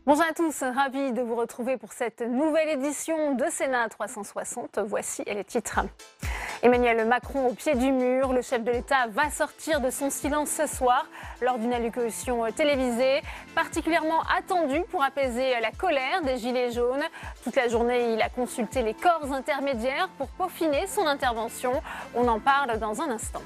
Bonjour à tous, ravi de vous retrouver pour cette nouvelle édition de Sénat 360. Voici les titres. Emmanuel Macron au pied du mur, le chef de l'État va sortir de son silence ce soir lors d'une allocution télévisée particulièrement attendue pour apaiser la colère des Gilets jaunes. Toute la journée, il a consulté les corps intermédiaires pour peaufiner son intervention. On en parle dans un instant.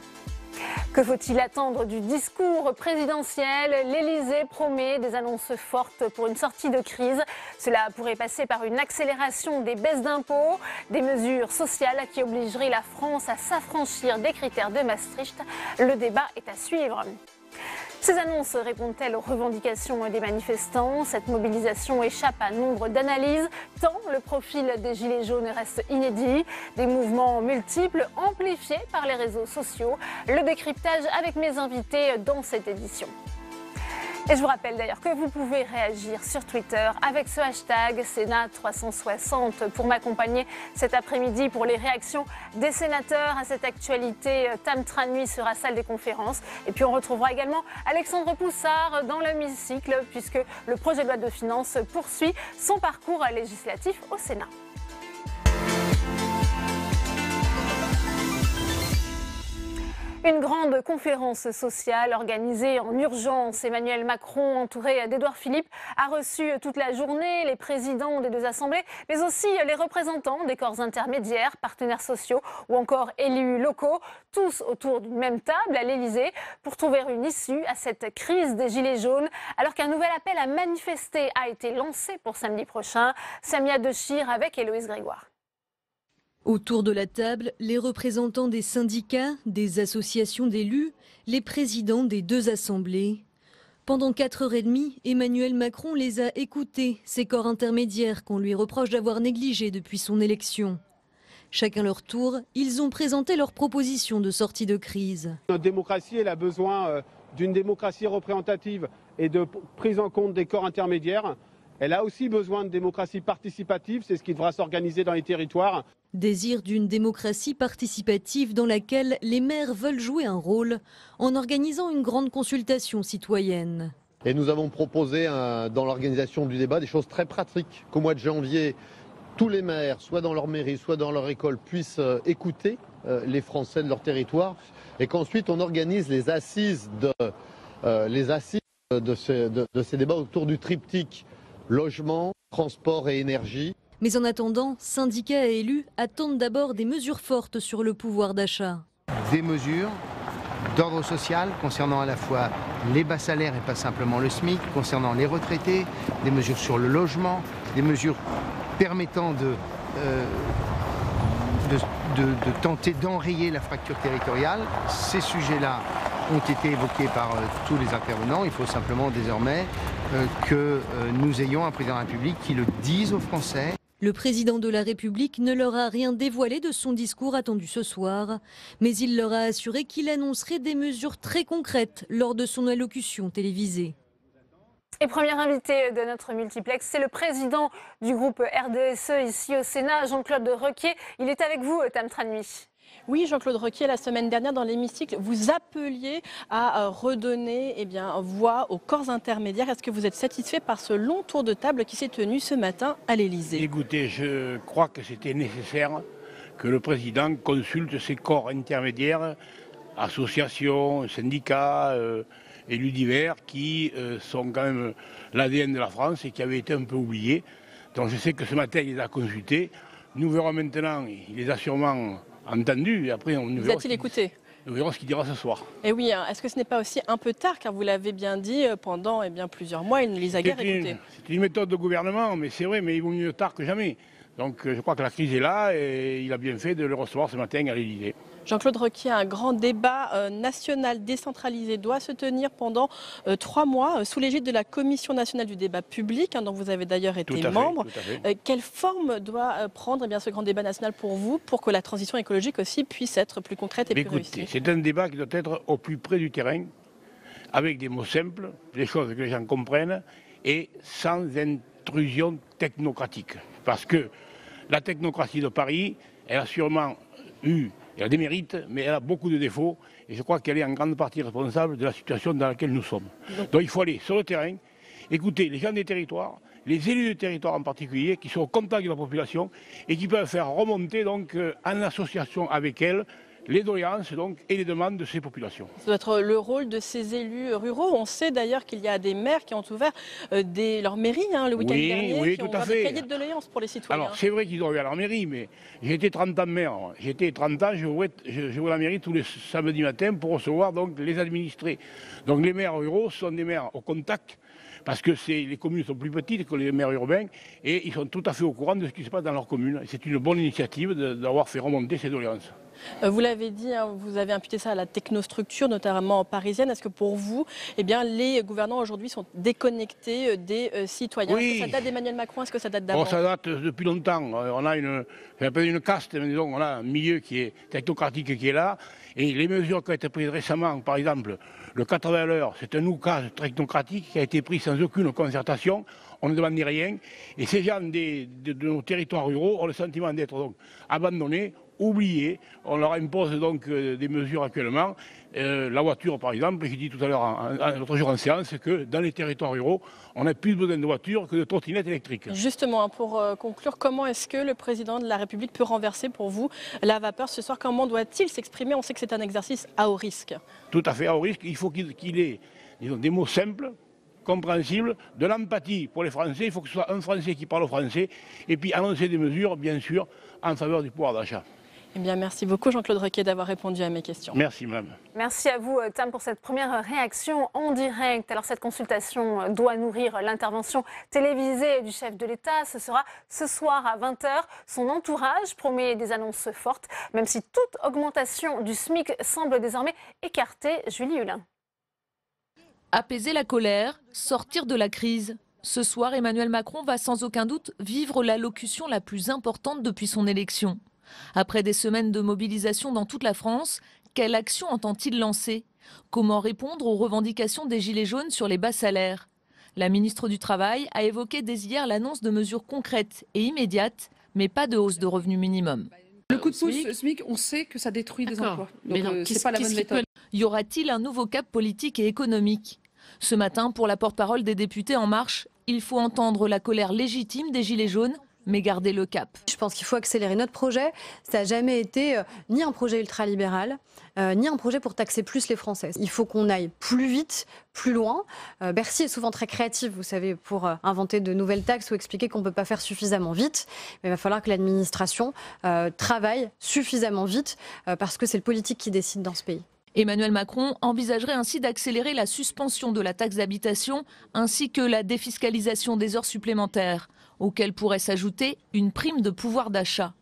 Que faut-il attendre du discours présidentiel? L'Élysée promet des annonces fortes pour une sortie de crise. Cela pourrait passer par une accélération des baisses d'impôts, des mesures sociales qui obligeraient la France à s'affranchir des critères de Maastricht. Le débat est à suivre. Ces annonces répondent-elles aux revendications des manifestants? Cette mobilisation échappe à nombre d'analyses, tant le profil des Gilets jaunes reste inédit. Des mouvements multiples amplifiés par les réseaux sociaux. Le décryptage avec mes invités dans cette édition. Et je vous rappelle d'ailleurs que vous pouvez réagir sur Twitter avec ce hashtag Sénat360 pour m'accompagner cet après-midi pour les réactions des sénateurs à cette actualité. Tam Tranui sera salle des conférences. Et puis on retrouvera également Alexandre Poussard dans l'hémicycle puisque le projet de loi de finances poursuit son parcours législatif au Sénat. Une grande conférence sociale organisée en urgence. Emmanuel Macron, entouré d'Édouard Philippe, a reçu toute la journée les présidents des deux assemblées, mais aussi les représentants des corps intermédiaires, partenaires sociaux ou encore élus locaux, tous autour d'une même table à l'Élysée pour trouver une issue à cette crise des Gilets jaunes, alors qu'un nouvel appel à manifester a été lancé pour samedi prochain. Samia Dechir avec Héloïse Grégoire. Autour de la table, les représentants des syndicats, des associations d'élus, les présidents des deux assemblées. Pendant 4h30, Emmanuel Macron les a écoutés, ces corps intermédiaires qu'on lui reproche d'avoir négligés depuis son élection. Chacun leur tour, ils ont présenté leurs propositions de sortie de crise. Notre démocratie, elle a besoin d'une démocratie représentative et de prise en compte des corps intermédiaires. Elle a aussi besoin de démocratie participative, c'est ce qui devra s'organiser dans les territoires. Désir d'une démocratie participative dans laquelle les maires veulent jouer un rôle en organisant une grande consultation citoyenne. Et nous avons proposé dans l'organisation du débat des choses très pratiques. Qu'au mois de janvier, tous les maires, soit dans leur mairie, soit dans leur école, puissent écouter les Français de leur territoire. Et qu'ensuite on organise les assises de ces débats autour du triptyque logement, transport et énergie. Mais en attendant, syndicats et élus attendent d'abord des mesures fortes sur le pouvoir d'achat. Des mesures d'ordre social concernant à la fois les bas salaires et pas simplement le SMIC, concernant les retraités, des mesures sur le logement, des mesures permettant de tenter d'enrayer la fracture territoriale. Ces sujets-là ont été évoqués par tous les intervenants. Il faut simplement désormais que nous ayons un président de la République qui le dise aux Français. Le président de la République ne leur a rien dévoilé de son discours attendu ce soir, mais il leur a assuré qu'il annoncerait des mesures très concrètes lors de son allocution télévisée. Et premier invité de notre multiplex, c'est le président du groupe RDSE ici au Sénat, Jean-Claude Requier. Il est avec vous, Tam Tranui. Oui, Jean-Claude Requier, la semaine dernière dans l'hémicycle, vous appeliez à redonner voix aux corps intermédiaires. Est-ce que vous êtes satisfait par ce long tour de table qui s'est tenu ce matin à l'Élysée? Écoutez, je crois que c'était nécessaire que le président consulte ces corps intermédiaires, associations, syndicats, élus divers, qui sont quand même l'ADN de la France et qui avaient été un peu oubliés. Donc je sais que ce matin, il les a consultés. Nous verrons maintenant, il les a sûrement entendus. Et après, Vous a-t-il écouté? Nous verrons ce qu'il dira ce soir. Et oui, est-ce que ce n'est pas aussi un peu tard, car vous l'avez bien dit, pendant plusieurs mois, il ne les a guère écoutés? C'est une méthode de gouvernement, mais c'est vrai, mais il vaut mieux tard que jamais. Donc je crois que la crise est là et il a bien fait de le recevoir ce matin à l'Élysée. Jean-Claude Requier, un grand débat national décentralisé doit se tenir pendant 3 mois sous l'égide de la Commission nationale du débat public, dont vous avez d'ailleurs été membre. Quelle forme doit prendre ce grand débat national pour vous, pour que la transition écologique aussi puisse être plus concrète et plus réussie? C'est un débat qui doit être au plus près du terrain, avec des mots simples, des choses que les gens comprennent et sans intrusion technocratique. Parce que la technocratie de Paris, elle a sûrement eu, elle a des mérites, mais elle a beaucoup de défauts. Et je crois qu'elle est en grande partie responsable de la situation dans laquelle nous sommes. Donc il faut aller sur le terrain, écouter les gens des territoires, les élus du territoire en particulier, qui sont au contact de la population et qui peuvent faire remonter donc en association avec elles les doléances donc, et les demandes de ces populations. Ça doit être le rôle de ces élus ruraux. On sait d'ailleurs qu'il y a des maires qui ont ouvert leur mairie le week-end dernier, qui ont ouvert des cahiers de doléances pour les citoyens. Alors c'est vrai qu'ils ont ouvert leur mairie, mais j'ai été 30 ans maire. J'ai été 30 ans, je ouvrais la mairie tous les samedis matins pour recevoir donc, les administrés. Donc les maires ruraux sont des maires au contact, parce que les communes sont plus petites que les maires urbains, et ils sont tout à fait au courant de ce qui se passe dans leur commune. C'est une bonne initiative d'avoir fait remonter ces doléances. Vous l'avez dit, vous avez imputé ça à la technostructure, notamment parisienne. Est-ce que pour vous, les gouvernants aujourd'hui sont déconnectés des citoyens? Oui. Est-ce que ça date d'Emmanuel Macron? Est-ce que ça date d'avant? Ça date depuis longtemps. On a une caste, mais disons, on a un milieu qui est technocratique qui est là. Et les mesures qui ont été prises récemment, par exemple, le 80 à l'heure, c'est un oukase technocratique qui a été pris sans aucune concertation. On ne demandait rien. Et ces gens de nos territoires ruraux ont le sentiment d'être donc abandonnés, oubliés. On leur impose donc des mesures actuellement. La voiture, par exemple, j'ai dit tout à l'heure, l'autre jour en séance, que dans les territoires ruraux, on a plus besoin de voitures que de trottinettes électriques. Justement, pour conclure, comment est-ce que le président de la République peut renverser pour vous la vapeur ce soir? Comment doit-il s'exprimer? On sait que c'est un exercice à haut risque. Tout à fait à haut risque. Il faut qu'il ait des mots simples, compréhensible, de l'empathie pour les Français. Il faut que ce soit un Français qui parle au Français. Et puis annoncer des mesures, bien sûr, en faveur du pouvoir d'achat. Eh bien, merci beaucoup Jean-Claude Requier d'avoir répondu à mes questions. Merci madame. Merci à vous Tam pour cette première réaction en direct. Alors cette consultation doit nourrir l'intervention télévisée du chef de l'État. Ce sera ce soir à 20h. Son entourage promet des annonces fortes, même si toute augmentation du SMIC semble désormais écartée. Julie Hulin. Apaiser la colère, sortir de la crise. Ce soir, Emmanuel Macron va sans aucun doute vivre l'allocution la plus importante depuis son élection. Après des semaines de mobilisation dans toute la France, quelle action entend-il lancer? Comment répondre aux revendications des Gilets jaunes sur les bas salaires? La ministre du Travail a évoqué dès hier l'annonce de mesures concrètes et immédiates, mais pas de hausse de revenu minimum. Le coup de pouce SMIC, on sait que ça détruit des emplois. Donc c'est pas la bonne méthode. Y aura-t-il un nouveau cap politique et économique? Ce matin, pour la porte-parole des députés En Marche, il faut entendre la colère légitime des Gilets jaunes, mais garder le cap. Je pense qu'il faut accélérer notre projet. Ça n'a jamais été ni un projet ultralibéral, ni un projet pour taxer plus les Français. Il faut qu'on aille plus vite, plus loin. Bercy est souvent très créatif, vous savez, pour inventer de nouvelles taxes ou expliquer qu'on ne peut pas faire suffisamment vite. Mais il va falloir que l'administration travaille suffisamment vite, parce que c'est le politique qui décide dans ce pays. Emmanuel Macron envisagerait ainsi d'accélérer la suspension de la taxe d'habitation ainsi que la défiscalisation des heures supplémentaires, auquel pourrait s'ajouter une prime de pouvoir d'achat.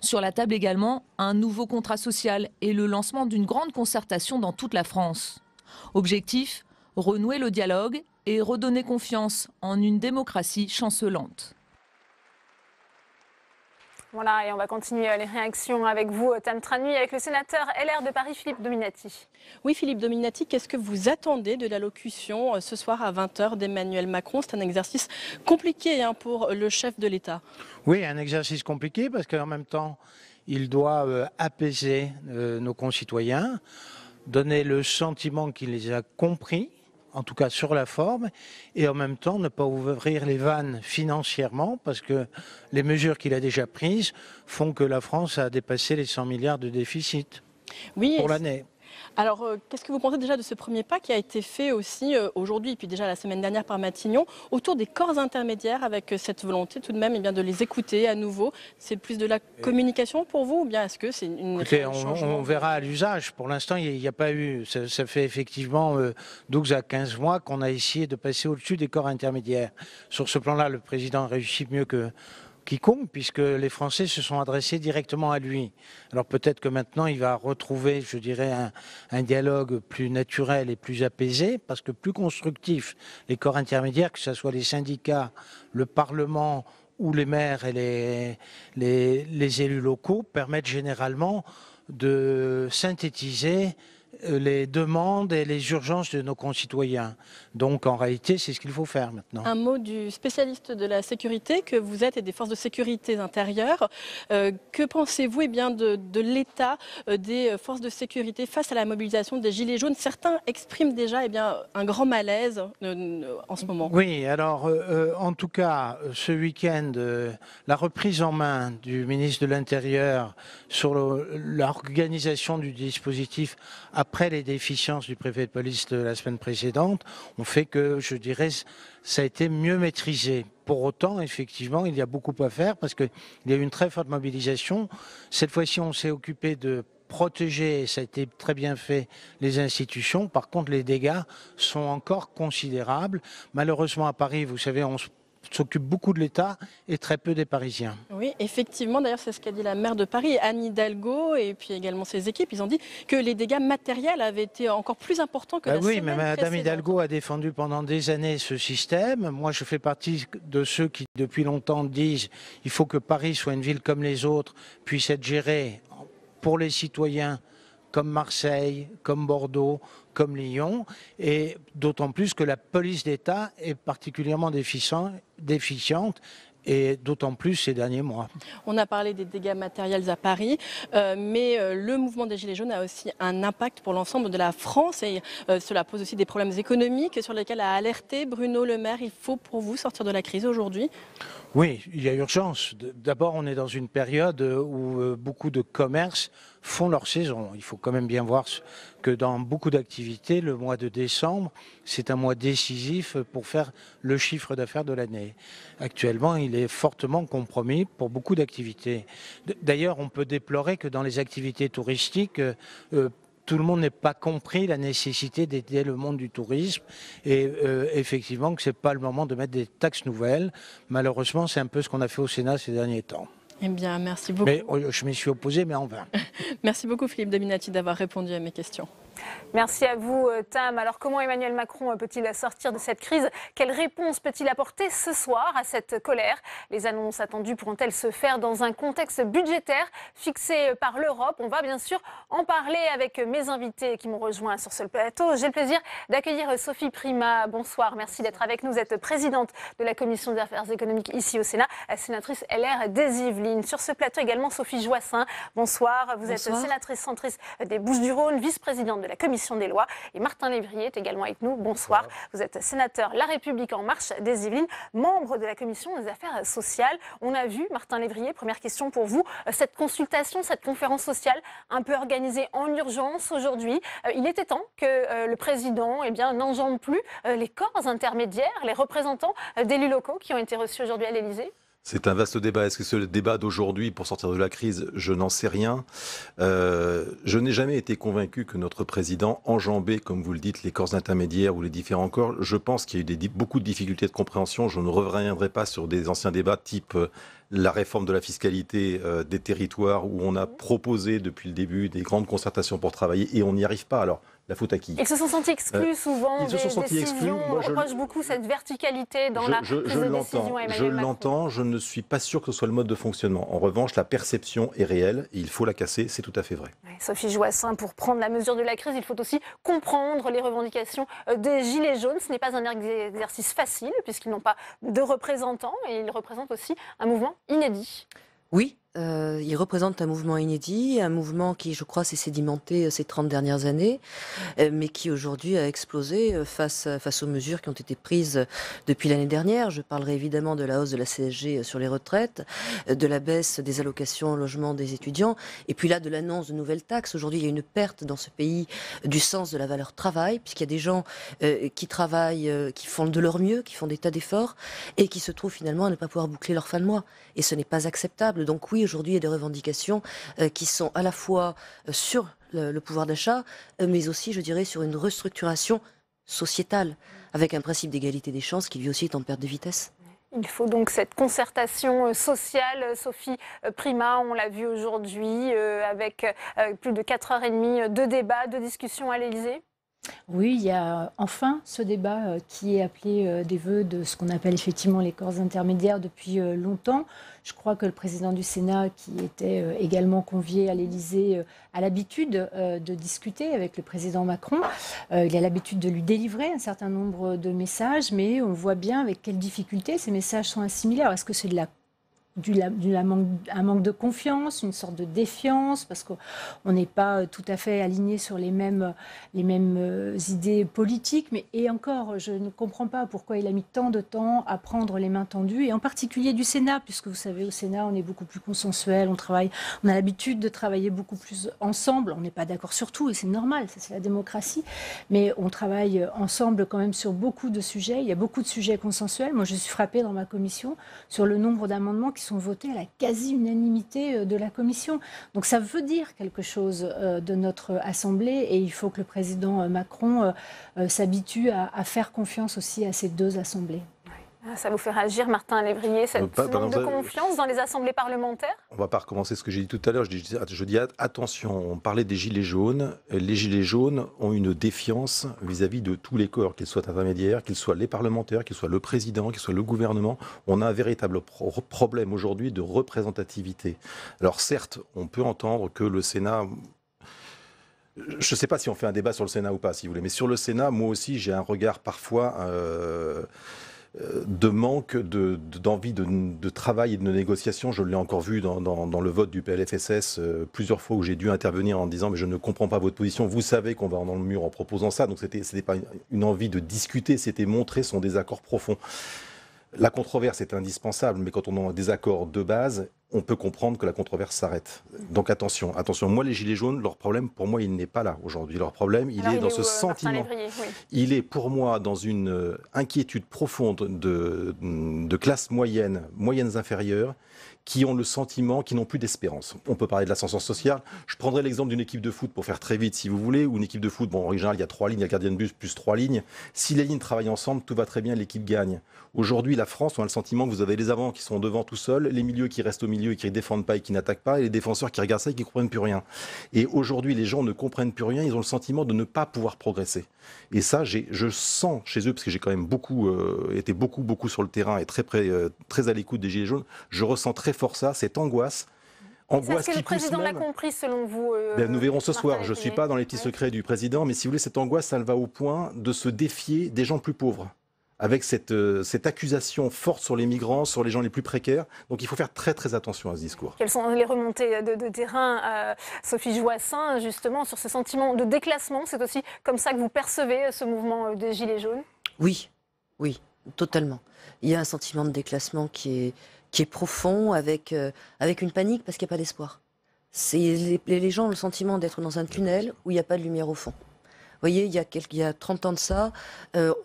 Sur la table également, un nouveau contrat social et le lancement d'une grande concertation dans toute la France. Objectif, renouer le dialogue et redonner confiance en une démocratie chancelante. Voilà, et on va continuer les réactions avec vous, Tam Tranui, avec le sénateur LR de Paris, Philippe Dominati. Oui, Philippe Dominati, qu'est-ce que vous attendez de l'allocution ce soir à 20h d'Emmanuel Macron? C'est un exercice compliqué pour le chef de l'État. Oui, un exercice compliqué parce qu'en même temps, il doit apaiser nos concitoyens, donner le sentiment qu'il les a compris, en tout cas sur la forme, et en même temps ne pas ouvrir les vannes financièrement, parce que les mesures qu'il a déjà prises font que la France a dépassé les 100 milliards de déficit pour l'année. Alors, qu'est-ce que vous pensez déjà de ce premier pas qui a été fait aussi aujourd'hui, et puis déjà la semaine dernière par Matignon, autour des corps intermédiaires, avec cette volonté tout de même de les écouter à nouveau? C'est plus de la communication pour vous, ou bien est-ce que c'est une... Écoutez, on verra à l'usage. Pour l'instant, il n'y a pas eu... Ça fait effectivement 12 à 15 mois qu'on a essayé de passer au-dessus des corps intermédiaires. Sur ce plan-là, le président a réussi mieux que quiconque, puisque les Français se sont adressés directement à lui. Alors peut-être que maintenant, il va retrouver, je dirais, un dialogue plus naturel et plus apaisé, parce que plus constructif. Les corps intermédiaires, que ce soit les syndicats, le Parlement ou les maires et les élus locaux, permettent généralement de synthétiser les demandes et les urgences de nos concitoyens. Donc en réalité, c'est ce qu'il faut faire maintenant. Un mot du spécialiste de la sécurité que vous êtes et des forces de sécurité intérieures. Que pensez-vous de l'état des forces de sécurité face à la mobilisation des Gilets jaunes? Certains expriment déjà un grand malaise en ce moment. Oui, alors en tout cas, ce week-end, la reprise en main du ministre de l'Intérieur sur l'organisation du dispositif après les déficiences du préfet de police de la semaine précédente ont fait que, je dirais, ça a été mieux maîtrisé. Pour autant, effectivement, il y a beaucoup à faire parce qu'il y a eu une très forte mobilisation. Cette fois-ci, on s'est occupé de protéger, et ça a été très bien fait, les institutions. Par contre, les dégâts sont encore considérables. Malheureusement, à Paris, vous savez, on s'occupe beaucoup de l'État et très peu des Parisiens. Oui, effectivement, d'ailleurs c'est ce qu'a dit la maire de Paris, Anne Hidalgo, et puis également ses équipes. Ils ont dit que les dégâts matériels avaient été encore plus importants que la semaine précédente. Oui, mais Madame Hidalgo a défendu pendant des années ce système. Moi, je fais partie de ceux qui, depuis longtemps, disent qu'il faut que Paris soit une ville comme les autres, puisse être gérée pour les citoyens comme Marseille, comme Bordeaux, comme Lyon, et d'autant plus que la police d'État est particulièrement déficiente, et d'autant plus ces derniers mois. On a parlé des dégâts matériels à Paris, mais le mouvement des Gilets jaunes a aussi un impact pour l'ensemble de la France, et cela pose aussi des problèmes économiques sur lesquels a alerté Bruno Le Maire. Il faut pour vous sortir de la crise aujourd'hui? Oui, il y a urgence. D'abord, on est dans une période où beaucoup de commerces font leur saison. Il faut quand même bien voir que dans beaucoup d'activités, le mois de décembre, c'est un mois décisif pour faire le chiffre d'affaires de l'année. Actuellement, il est fortement compromis pour beaucoup d'activités. D'ailleurs, on peut déplorer que dans les activités touristiques, tout le monde n'ait pas compris la nécessité d'aider le monde du tourisme et effectivement que ce n'est pas le moment de mettre des taxes nouvelles. Malheureusement, c'est un peu ce qu'on a fait au Sénat ces derniers temps. Eh bien, merci beaucoup. Mais je m'y suis opposé, mais en vain. Merci beaucoup Philippe Dominati d'avoir répondu à mes questions. Merci à vous, Tam. Alors, comment Emmanuel Macron peut-il sortir de cette crise? Quelle réponse peut-il apporter ce soir à cette colère? Les annonces attendues pourront-elles se faire dans un contexte budgétaire fixé par l'Europe? On va bien sûr en parler avec mes invités qui m'ont rejoint sur ce plateau. J'ai le plaisir d'accueillir Sophie Primas. Bonsoir, merci d'être avec nous. Vous êtes présidente de la Commission des affaires économiques ici au Sénat, sénatrice LR des Yvelines. Sur ce plateau également, Sophie Joissaint. Bonsoir, vous êtes sénatrice centriste des Bouches-du-Rhône, vice-présidente de la Commission des lois. Et Martin Lévrier est également avec nous. Bonsoir. Vous êtes sénateur La République en marche des Yvelines, membre de la Commission des affaires sociales. On a vu, Martin Lévrier, première question pour vous, cette consultation, cette conférence sociale un peu organisée en urgence aujourd'hui. Il était temps que le président n'enjambe plus les corps intermédiaires, les représentants d'élus locaux qui ont été reçus aujourd'hui à l'Élysée. C'est un vaste débat. Est-ce que c'est le débat d'aujourd'hui pour sortir de la crise? Je n'en sais rien. Je n'ai jamais été convaincu que notre président enjambait, comme vous le dites, les corps intermédiaires ou les différents corps. Je pense qu'il y a eu beaucoup de difficultés de compréhension. Je ne reviendrai pas sur des anciens débats type la réforme de la fiscalité des territoires où on a proposé depuis le début des grandes concertations pour travailler et on n'y arrive pas. Alors, la faute à qui? Ils se sont sentis exclus souvent des décisions. On reproche beaucoup cette verticalité dans la prise de décision à Emmanuel Macron. Je l'entends, je ne suis pas sûr que ce soit le mode de fonctionnement. En revanche, la perception est réelle et il faut la casser, c'est tout à fait vrai. Sophie Joissaint, pour prendre la mesure de la crise, il faut aussi comprendre les revendications des Gilets jaunes. Ce n'est pas un exercice facile puisqu'ils n'ont pas de représentants et ils représentent aussi un mouvement inédit. Oui. Il représente un mouvement inédit, un mouvement qui, je crois, s'est sédimenté ces 30 dernières années, mais qui aujourd'hui a explosé face aux mesures qui ont été prises depuis l'année dernière. Je parlerai évidemment de la hausse de la CSG sur les retraites, de la baisse des allocations au logement des étudiants, et puis là de l'annonce de nouvelles taxes. Aujourd'hui, il y a une perte dans ce pays du sens de la valeur travail, puisqu'il y a des gens qui travaillent, qui font de leur mieux, qui font des tas d'efforts, et qui se trouvent finalement à ne pas pouvoir boucler leur fin de mois. Et ce n'est pas acceptable. Donc oui, aujourd'hui, il y a des revendications qui sont à la fois sur le pouvoir d'achat, mais aussi, je dirais, sur une restructuration sociétale, avec un principe d'égalité des chances qui lui aussi est en perte de vitesse. Il faut donc cette concertation sociale, Sophie Primas, on l'a vu aujourd'hui, avec plus de 4h30 de débats, de discussions à l'Élysée. Oui, il y a enfin ce débat qui est appelé des vœux de ce qu'on appelle effectivement les corps intermédiaires depuis longtemps. Je crois que le président du Sénat, qui était également convié à l'Élysée, a l'habitude de discuter avec le président Macron. Il a l'habitude de lui délivrer un certain nombre de messages, mais on voit bien avec quelles difficultés ces messages sont assimilés. Alors, est-ce que c'est un manque de confiance, une sorte de défiance, parce qu'on n'est pas tout à fait aligné sur les mêmes idées politiques. Et encore, je ne comprends pas pourquoi il a mis tant de temps à prendre les mains tendues, et en particulier du Sénat, puisque vous savez, au Sénat, on est beaucoup plus consensuel, on a l'habitude de travailler beaucoup plus ensemble. On n'est pas d'accord sur tout, et c'est normal, ça c'est la démocratie, mais on travaille ensemble quand même sur beaucoup de sujets. Il y a beaucoup de sujets consensuels. Moi, je suis frappée dans ma commission sur le nombre d'amendements qui sont votés à la quasi-unanimité de la Commission. Donc ça veut dire quelque chose de notre Assemblée, et il faut que le président Macron s'habitue à faire confiance aussi à ces deux assemblées. Ça vous fait réagir, Martin Lévrier, cette manque de confiance dans les assemblées parlementaires? On ne va pas recommencer ce que j'ai dit tout à l'heure. Je dis attention, on parlait des gilets jaunes. Les gilets jaunes ont une défiance vis-à-vis de tous les corps, qu'ils soient intermédiaires, qu'ils soient les parlementaires, qu'ils soient le président, qu'ils soient le gouvernement. On a un véritable problème aujourd'hui de représentativité. Alors certes, on peut entendre que le Sénat... Je ne sais pas si on fait un débat sur le Sénat ou pas, si vous voulez, mais sur le Sénat, moi aussi, j'ai un regard parfois... de manque d'envie de travail et de négociation. Je l'ai encore vu dans le vote du PLFSS plusieurs fois où j'ai dû intervenir en disant mais je ne comprends pas votre position, vous savez qu'on va dans le mur en proposant ça. Donc c'était pas une envie de discuter, c'était montrer son désaccord profond. La controverse est indispensable, mais quand on a un désaccord de base, on peut comprendre que la controverse s'arrête. Donc attention. Moi, les Gilets jaunes, leur problème, pour moi, il n'est pas là aujourd'hui. Leur problème, il est dans ce sentiment. Oui. Il est, pour moi, dans une inquiétude profonde de classes moyennes inférieures, qui ont le sentiment qu'ils n'ont plus d'espérance. On peut parler de l'ascenseur social. Je prendrai l'exemple d'une équipe de foot pour faire très vite, si vous voulez, ou une équipe de foot, en général, il y a 3 lignes, il y a le gardien de but plus 3 lignes. Si les lignes travaillent ensemble, tout va très bien, l'équipe gagne. Aujourd'hui, la France, on a le sentiment que vous avez les avants qui sont devant tout seuls, les milieux qui restent au milieu et qui ne défendent pas et qui n'attaquent pas, et les défenseurs qui regardent ça et qui ne comprennent plus rien. Et aujourd'hui, les gens ne comprennent plus rien, ils ont le sentiment de ne pas pouvoir progresser. Et ça, je sens chez eux, parce que j'ai quand même été beaucoup sur le terrain et très à l'écoute des Gilets jaunes, je ressens très fort ça, cette angoisse. Est-ce que le président l'a compris selon vous nous verrons ce soir. Je ne suis pas dans les petits secrets du président, mais si vous voulez, cette angoisse, elle va au point de se défier des gens plus pauvres, avec cette accusation forte sur les migrants, sur les gens les plus précaires. Donc il faut faire très attention à ce discours. Quelles sont les remontées de terrain, Sophie Joissains, justement, sur ce sentiment de déclassement? C'est aussi comme ça que vous percevez ce mouvement des Gilets jaunes? Oui, totalement. Il y a un sentiment de déclassement qui est profond, avec une panique parce qu'il n'y a pas d'espoir. Les gens ont le sentiment d'être dans un tunnel où il n'y a pas de lumière au fond. Vous voyez, il y a 30 ans de ça,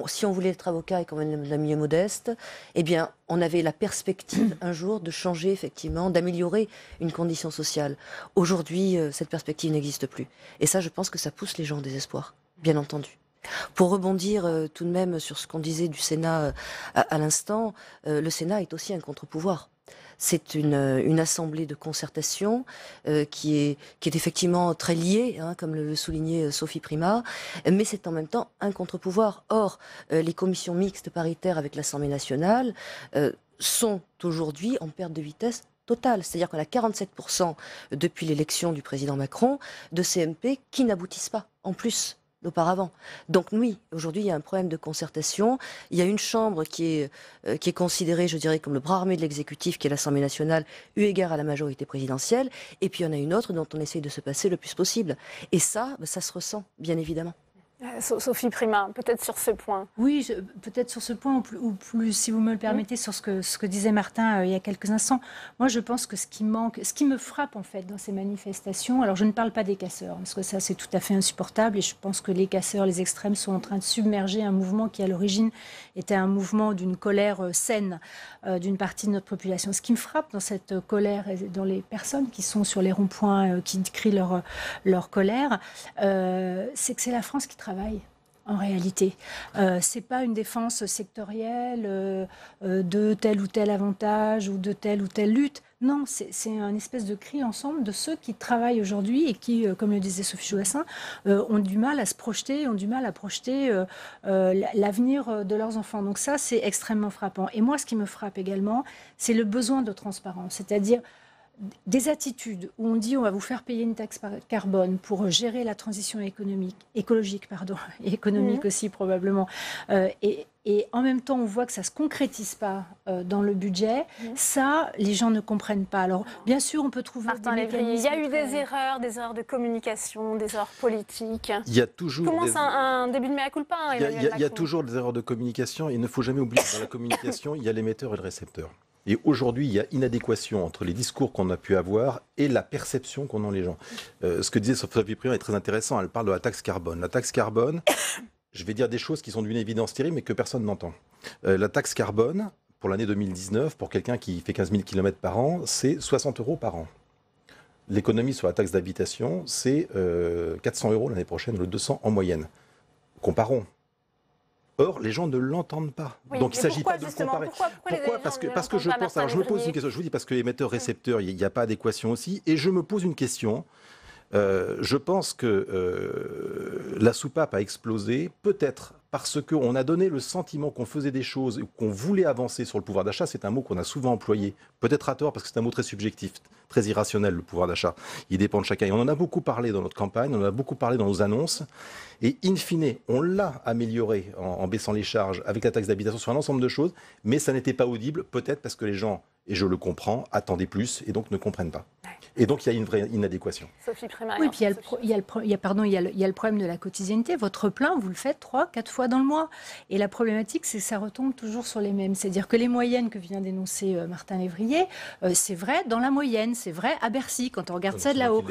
si on voulait être avocat et quand même de la milieu modeste, eh bien, on avait la perspective un jour de changer, effectivement, d'améliorer une condition sociale. Aujourd'hui, cette perspective n'existe plus. Et ça, je pense que ça pousse les gens au désespoir, bien entendu. Pour rebondir tout de même sur ce qu'on disait du Sénat à l'instant, le Sénat est aussi un contre-pouvoir. C'est une assemblée de concertation qui est effectivement très liée, comme le soulignait Sophie Primas, mais c'est en même temps un contre-pouvoir. Or, les commissions mixtes paritaires avec l'Assemblée nationale sont aujourd'hui en perte de vitesse totale. C'est-à-dire qu'on a 47% depuis l'élection du président Macron de CMP qui n'aboutissent pas, en plus d'auparavant. Donc oui, aujourd'hui, il y a un problème de concertation. Il y a une chambre qui est considérée, je dirais, comme le bras armé de l'exécutif, qui est l'Assemblée nationale, eu égard à la majorité présidentielle. Et puis il y en a une autre dont on essaye de se passer le plus possible. Et ça se ressent, bien évidemment. Sophie Primas, peut-être sur ce point. Oui, peut-être sur ce point, ou plus, si vous me le permettez, sur ce que disait Martin il y a quelques instants. Moi, je pense que ce qui me frappe en fait dans ces manifestations, alors je ne parle pas des casseurs, parce que ça c'est tout à fait insupportable, et je pense que les casseurs, les extrêmes sont en train de submerger un mouvement qui à l'origine était un mouvement d'une colère saine d'une partie de notre population. Ce qui me frappe dans cette colère et dans les personnes qui sont sur les ronds-points, qui crient leur colère, c'est que c'est la France qui travaille. En réalité, c'est pas une défense sectorielle de tel ou tel avantage ou de telle ou telle lutte. Non, c'est un espèce de cri ensemble de ceux qui travaillent aujourd'hui et qui, comme le disait Sophie Joassin, ont du mal à se projeter, ont du mal à projeter l'avenir de leurs enfants. Donc ça, c'est extrêmement frappant. Et moi, ce qui me frappe également, c'est le besoin de transparence, c'est-à-dire des attitudes où on dit on va vous faire payer une taxe carbone pour gérer la transition économique, écologique et économique aussi probablement. Et en même temps, on voit que ça ne se concrétise pas dans le budget. Ça, les gens ne comprennent pas. Alors, bien sûr, on peut trouver Martin des Lévrier, mécanismes. il y a eu des erreurs de communication, des erreurs politiques. Il y a toujours Commence un début de mea culpa, hein, Emmanuel Macron. Il y a toujours des erreurs de communication. Il ne faut jamais oublier que dans la communication, il y a l'émetteur et le récepteur. Et aujourd'hui, il y a inadéquation entre les discours qu'on a pu avoir et la perception qu'en ont les gens. Ce que disait Sophie Priant est très intéressant. Elle parle de la taxe carbone. La taxe carbone, je vais dire des choses qui sont d'une évidence terrible, mais que personne n'entend. La taxe carbone, pour l'année 2019, pour quelqu'un qui fait 15 000 km par an, c'est 60 € par an. L'économie sur la taxe d'habitation, c'est 400 € l'année prochaine, le 200 en moyenne. Comparons. Or, les gens ne l'entendent pas. Oui, donc, il ne s'agit pas de justement, comparer. Pourquoi Parce que je pense... Alors, je me pose une question. Je vous dis parce que émetteur-récepteur, il n'y a pas adéquation aussi. Et je me pose une question. Je pense que la soupape a explosé, peut-être parce qu'on a donné le sentiment qu'on faisait des choses, qu'on voulait avancer sur le pouvoir d'achat. C'est un mot qu'on a souvent employé, peut-être à tort, parce que c'est un mot très subjectif, très irrationnel, le pouvoir d'achat. Il dépend de chacun. Et on en a beaucoup parlé dans notre campagne, on en a beaucoup parlé dans nos annonces. Et in fine, on l'a amélioré en baissant les charges avec la taxe d'habitation sur un ensemble de choses, mais ça n'était pas audible, peut-être parce que les gens, et je le comprends, attendaient plus et donc ne comprennent pas. Et donc, il y a une vraie inadéquation. Sophie Primaire. Oui, puis il y a le problème de la quotidienneté. Votre plein, vous le faites 3-4 fois dans le mois. Et la problématique, c'est que ça retombe toujours sur les mêmes. C'est-à-dire que les moyennes que vient d'énoncer Martin Lévrier, c'est vrai dans la moyenne, c'est vrai à Bercy, quand on regarde ça de là-haut.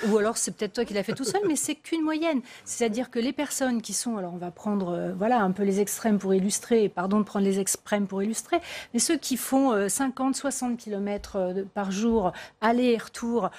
Ou alors, c'est peut-être toi qui l'as fait tout seul, mais c'est qu'une moyenne. C'est-à-dire que les personnes qui sont, alors on va prendre un peu les extrêmes pour illustrer, pardon de prendre les extrêmes pour illustrer, mais ceux qui font 50-60 km par jour, aller et retour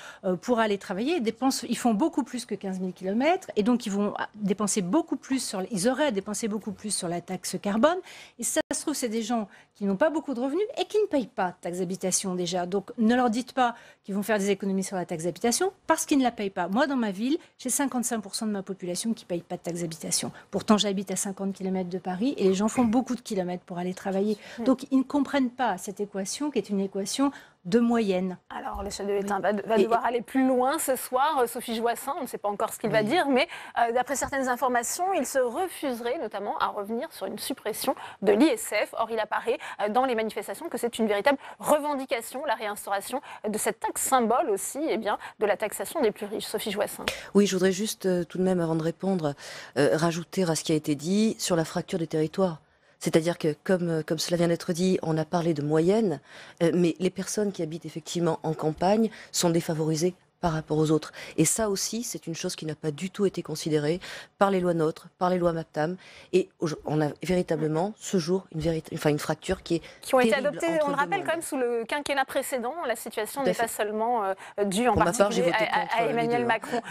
pour aller travailler, ils font beaucoup plus que 15 000 km et donc ils vont dépenser beaucoup plus ils auraient dépensé beaucoup plus sur la taxe carbone. Et ça se trouve, c'est des gens qui n'ont pas beaucoup de revenus et qui ne payent pas de taxe d'habitation déjà. Donc ne leur dites pas qu'ils vont faire des économies sur la taxe d'habitation parce qu'ils ne la payent pas. Moi, dans ma ville, j'ai 55% de ma population qui ne paye pas de taxe d'habitation. Pourtant, j'habite à 50 km de Paris et les gens font beaucoup de kilomètres pour aller travailler. Donc ils ne comprennent pas cette équation qui est une équation de moyenne. Alors, le chef de l'État va devoir aller plus loin ce soir. Sophie Joassin, on ne sait pas encore ce qu'il va dire, mais d'après certaines informations, il se refuserait notamment à revenir sur une suppression de l'ISF. Or, il apparaît dans les manifestations que c'est une véritable revendication, la réinstauration de cette taxe symbole aussi, de la taxation des plus riches. Sophie Joassin. Oui, je voudrais juste tout de même, avant de répondre, rajouter à ce qui a été dit sur la fracture des territoires. C'est-à-dire que, comme cela vient d'être dit, on a parlé de moyenne, mais les personnes qui habitent effectivement en campagne sont défavorisées par rapport aux autres. Et ça aussi, c'est une chose qui n'a pas du tout été considérée par les lois NOTRe, par les lois MAPTAM. Et on a véritablement, ce jour, une fracture qui ont été adoptées, on le rappelle quand même, sous le quinquennat précédent. La situation n'est pas seulement due en particulier à Emmanuel Macron.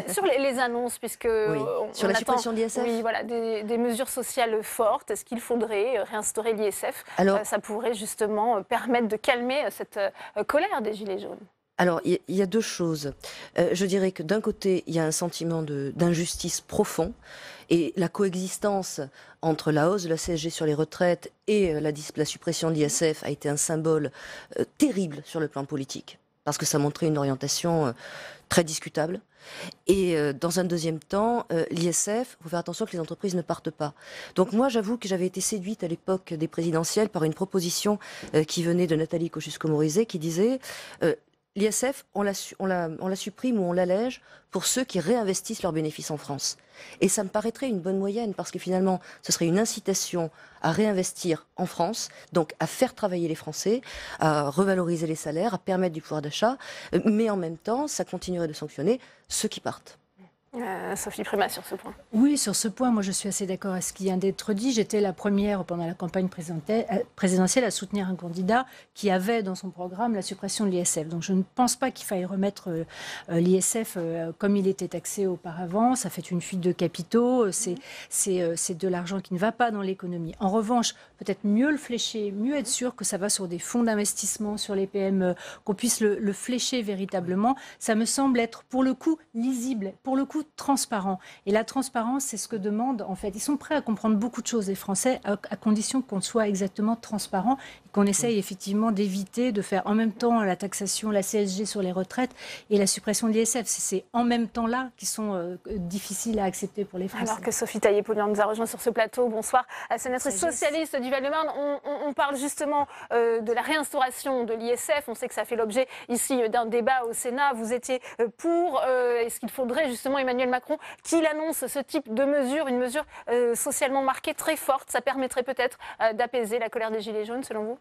Sur les annonces, puisque sur la suppression de l'ISF. Oui, voilà, des mesures sociales fortes. Est-ce qu'il faudrait réinstaurer l'ISF? Ça pourrait justement permettre de calmer cette colère des Gilets jaunes. Alors, il y a deux choses. Je dirais que d'un côté, il y a un sentiment d'injustice profond et la coexistence entre la hausse de la CSG sur les retraites et la suppression de l'ISF a été un symbole terrible sur le plan politique parce que ça montrait une orientation très discutable. Et dans un deuxième temps, l'ISF, il faut faire attention que les entreprises ne partent pas. Donc moi, j'avoue que j'avais été séduite à l'époque des présidentielles par une proposition qui venait de Nathalie Kosciusko-Morizet qui disait... l'ISF, on la supprime ou on l'allège pour ceux qui réinvestissent leurs bénéfices en France. Et ça me paraîtrait une bonne moyenne parce que finalement, ce serait une incitation à réinvestir en France, donc à faire travailler les Français, à revaloriser les salaires, à permettre du pouvoir d'achat, mais en même temps, ça continuerait de sanctionner ceux qui partent. Sophie Primas sur ce point. Oui, sur ce point, moi je suis assez d'accord avec ce qui vient d'être dit. J'étais la première pendant la campagne présidentielle à soutenir un candidat qui avait dans son programme la suppression de l'ISF. Donc je ne pense pas qu'il faille remettre l'ISF comme il était taxé auparavant. Ça fait une fuite de capitaux, c'est de l'argent qui ne va pas dans l'économie. En revanche, peut-être mieux le flécher, mieux être sûr que ça va sur des fonds d'investissement, sur les PME, qu'on puisse le flécher véritablement. Ça me semble être pour le coup lisible, pour le coup transparent. Et la transparence, c'est ce que demandent, en fait. Ils sont prêts à comprendre beaucoup de choses, les Français, à condition qu'on soit exactement transparent et qu'on essaye effectivement d'éviter de faire en même temps la taxation, la CSG sur les retraites et la suppression de l'ISF. C'est ces en même temps-là qui sont difficiles à accepter pour les Français. Alors que Sophie Taillé-Polian nous a rejoint sur ce plateau. Bonsoir, sénatrice socialiste du Val-de-Marne. On parle justement de la réinstauration de l'ISF. On sait que ça fait l'objet ici d'un débat au Sénat. Vous étiez pour. Est-ce qu'il faudrait justement Emmanuel Macron qu'il annonce ce type de mesure, une mesure socialement marquée très forte? Ça permettrait peut-être d'apaiser la colère des Gilets jaunes, selon vous?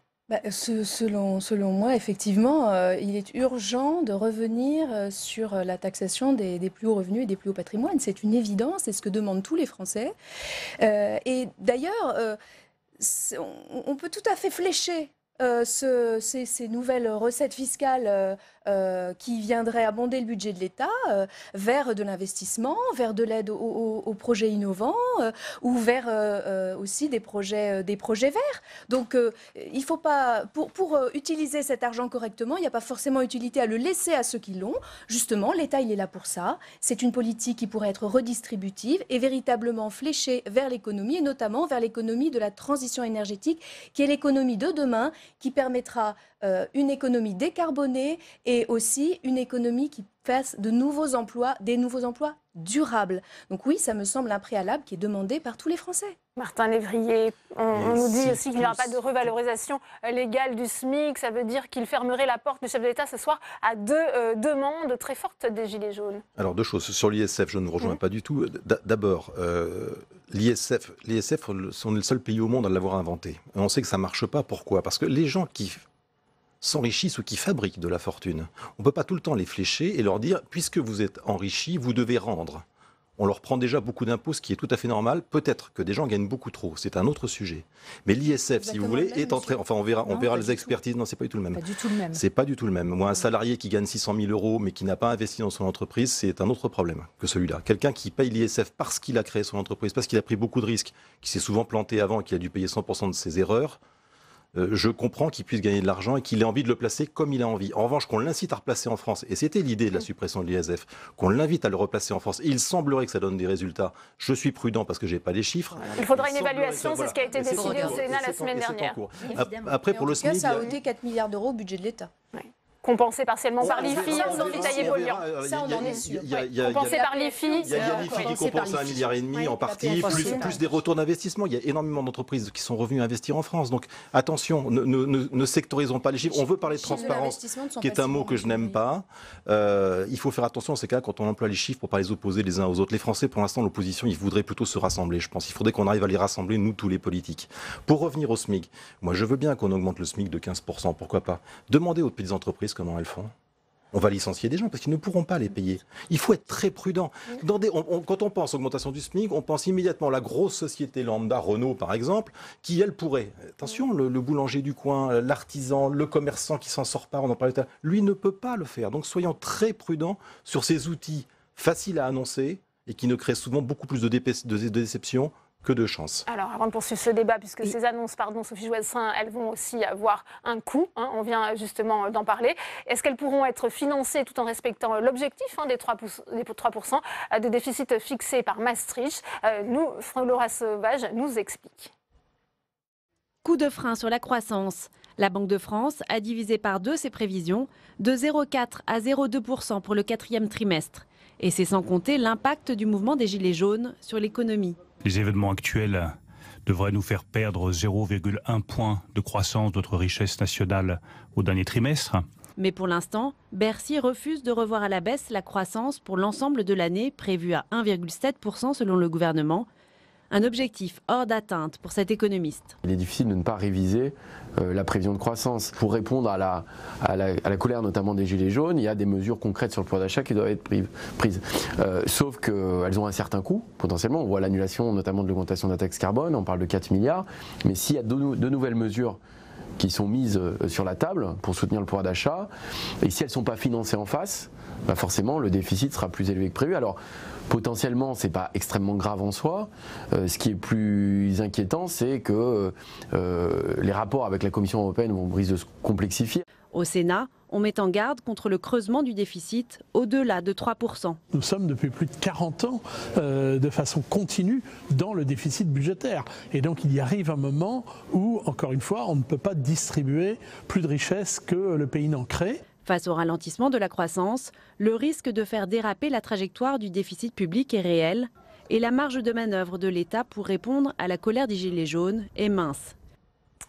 Selon moi, effectivement, il est urgent de revenir sur la taxation des plus hauts revenus et des plus hauts patrimoines. C'est une évidence, c'est ce que demandent tous les Français. Et d'ailleurs, on peut tout à fait flécher ces nouvelles recettes fiscales qui viendraient abonder le budget de l'État vers de l'investissement, vers de l'aide aux projets innovants ou vers aussi des projets verts. Donc il ne faut pas, pour utiliser cet argent correctement, il n'y a pas forcément utilité à le laisser à ceux qui l'ont. Justement, l'État, il est là pour ça. C'est une politique qui pourrait être redistributive et véritablement fléchée vers l'économie, et notamment vers l'économie de la transition énergétique, qui est l'économie de demain, qui permettra une économie décarbonée et aussi une économie qui fasse de nouveaux emplois, des nouveaux emplois durables. Donc oui, ça me semble un préalable qui est demandé par tous les Français. Martin Lévrier, on nous dit aussi qu'il n'y aura pas de revalorisation légale du SMIC. Ça veut dire qu'il fermerait la porte du chef de l'État ce soir à deux demandes très fortes des Gilets jaunes. Alors deux choses. Sur l'ISF, je ne vous rejoins pas du tout. D'abord, l'ISF sont le seul pays au monde à l'avoir inventé. Et on sait que ça ne marche pas. Pourquoi? Parce que les gens qui s'enrichissent ou qui fabriquent de la fortune, on ne peut pas tout le temps les flécher et leur dire, puisque vous êtes enrichis, vous devez rendre. On leur prend déjà beaucoup d'impôts, ce qui est tout à fait normal. Peut-être que des gens gagnent beaucoup trop, c'est un autre sujet. Mais l'ISF, si vous voulez, est entré. Enfin, on verra les expertises. Non, c'est pas du tout le même. Pas du tout le même. C'est pas du tout le même. Moi, un salarié qui gagne 600 000 euros, mais qui n'a pas investi dans son entreprise, c'est un autre problème que celui-là. Quelqu'un qui paye l'ISF parce qu'il a créé son entreprise, parce qu'il a pris beaucoup de risques, qui s'est souvent planté avant et qui a dû payer 100% de ses erreurs. Je comprends qu'il puisse gagner de l'argent et qu'il ait envie de le placer comme il a envie. En revanche, qu'on l'incite à replacer en France, et c'était l'idée de la suppression de l'ISF, qu'on l'invite à le replacer en France, et il semblerait que ça donne des résultats. Je suis prudent parce que je n'ai pas les chiffres. Il faudra une évaluation, c'est ce qui a été décidé au Sénat la semaine dernière. Après, pour le SMIC, ça a ôté 4 milliards d'euros au budget de l'État. Compensé partiellement par l'IFI, Sophie Taillé-Polian. Ça, on en est sûr. Compensé par l'IFI. Il y a l'IFI qui compense 1,5 milliard en partie, plus des retours d'investissement. Il y a énormément d'entreprise qui sont revenues investir en France. Donc attention, ne sectorisons pas les chiffres. On veut parler de transparence, qui est un mot que je n'aime pas. Il faut faire attention, c'est cas quand on emploie les chiffres pour pas les opposer les uns aux autres. Les Français, pour l'instant, l'opposition, ils voudraient plutôt se rassembler, je pense. Il faudrait qu'on arrive à les rassembler, nous, tous les politiques. Pour revenir au SMIC, moi, je veux bien qu'on augmente le SMIC de 15%, pourquoi pas. Demandez aux petites entreprises comment elles font. On va licencier des gens parce qu'ils ne pourront pas les payer. Il faut être très prudent. Quand on pense augmentation du SMIC, on pense immédiatement à la grosse société lambda, Renault par exemple, qui elle pourrait. Attention, le boulanger du coin, l'artisan, le commerçant qui s'en sort pas, on en parlait tout à l'heure, lui ne peut pas le faire. Donc soyons très prudents sur ces outils faciles à annoncer et qui ne créent souvent beaucoup plus de déception que de chance. Alors, avant de poursuivre ce débat, puisque ces annonces, Sophie Joissaint, elles vont aussi avoir un coût, on vient justement d'en parler. Est-ce qu'elles pourront être financées tout en respectant l'objectif des 3% de déficit fixé par Maastricht? Laura Sauvage nous explique. Coup de frein sur la croissance. La Banque de France a divisé par 2 ses prévisions, de 0,4 à 0,2% pour le 4e trimestre. Et c'est sans compter l'impact du mouvement des Gilets jaunes sur l'économie. Les événements actuels devraient nous faire perdre 0,1 point de croissance de notre richesse nationale au dernier trimestre. Mais pour l'instant, Bercy refuse de revoir à la baisse la croissance pour l'ensemble de l'année, prévue à 1,7% selon le gouvernement. Un objectif hors d'atteinte pour cet économiste. Il est difficile de ne pas réviser la prévision de croissance. Pour répondre à la colère notamment des Gilets jaunes, il y a des mesures concrètes sur le pouvoir d'achat qui doivent être prises. Sauf qu'elles ont un certain coût, potentiellement. On voit l'annulation notamment de l'augmentation de la taxe carbone, on parle de 4 milliards. Mais s'il y a de nouvelles mesures qui sont mises sur la table pour soutenir le pouvoir d'achat, et si elles ne sont pas financées en face, bah forcément le déficit sera plus élevé que prévu. Alors potentiellement ce n'est pas extrêmement grave en soi, ce qui est plus inquiétant c'est que les rapports avec la Commission européenne risquent de se complexifier. Au Sénat, on met en garde contre le creusement du déficit au-delà de 3%. Nous sommes depuis plus de 40 ans de façon continue dans le déficit budgétaire. Et donc il y arrive un moment où, encore une fois, on ne peut pas distribuer plus de richesses que le pays n'en crée. Face au ralentissement de la croissance, le risque de faire déraper la trajectoire du déficit public est réel et la marge de manœuvre de l'État pour répondre à la colère des Gilets jaunes est mince.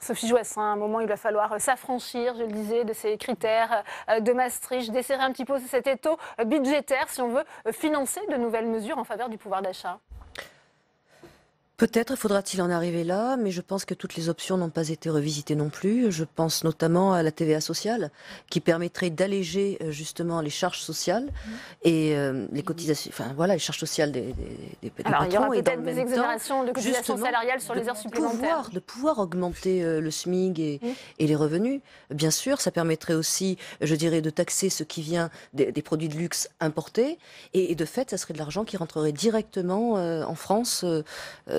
Sophie Joissaint, à un moment, il va falloir s'affranchir, je le disais, de ces critères de Maastricht, desserrer un petit peu cet étau budgétaire si on veut financer de nouvelles mesures en faveur du pouvoir d'achat. Peut-être faudra-t-il en arriver là, mais je pense que toutes les options n'ont pas été revisitées non plus. Je pense notamment à la TVA sociale, qui permettrait d'alléger justement les charges sociales et les cotisations, enfin voilà, les charges sociales des Alors, patrons. il y aura peut-être et des exonérations de cotisations salariales sur les heures supplémentaires. De pouvoir augmenter le SMIC et les revenus. Bien sûr, ça permettrait aussi, je dirais, de taxer ce qui vient des produits de luxe importés. Et de fait, ça serait de l'argent qui rentrerait directement en France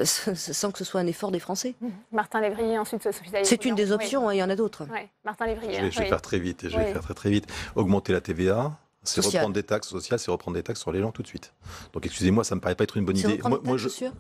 sans que ce soit un effort des Français. Martin Lévrier, ensuite Sophie Taillé. C'est une des options, il y en a d'autres. Oui. Martin Lévrier. Je vais faire très vite, et je vais faire très vite. Augmenter la TVA, c'est reprendre des taxes sociales, c'est reprendre des taxes sur les gens tout de suite. Donc excusez-moi, ça me paraît pas être une bonne idée.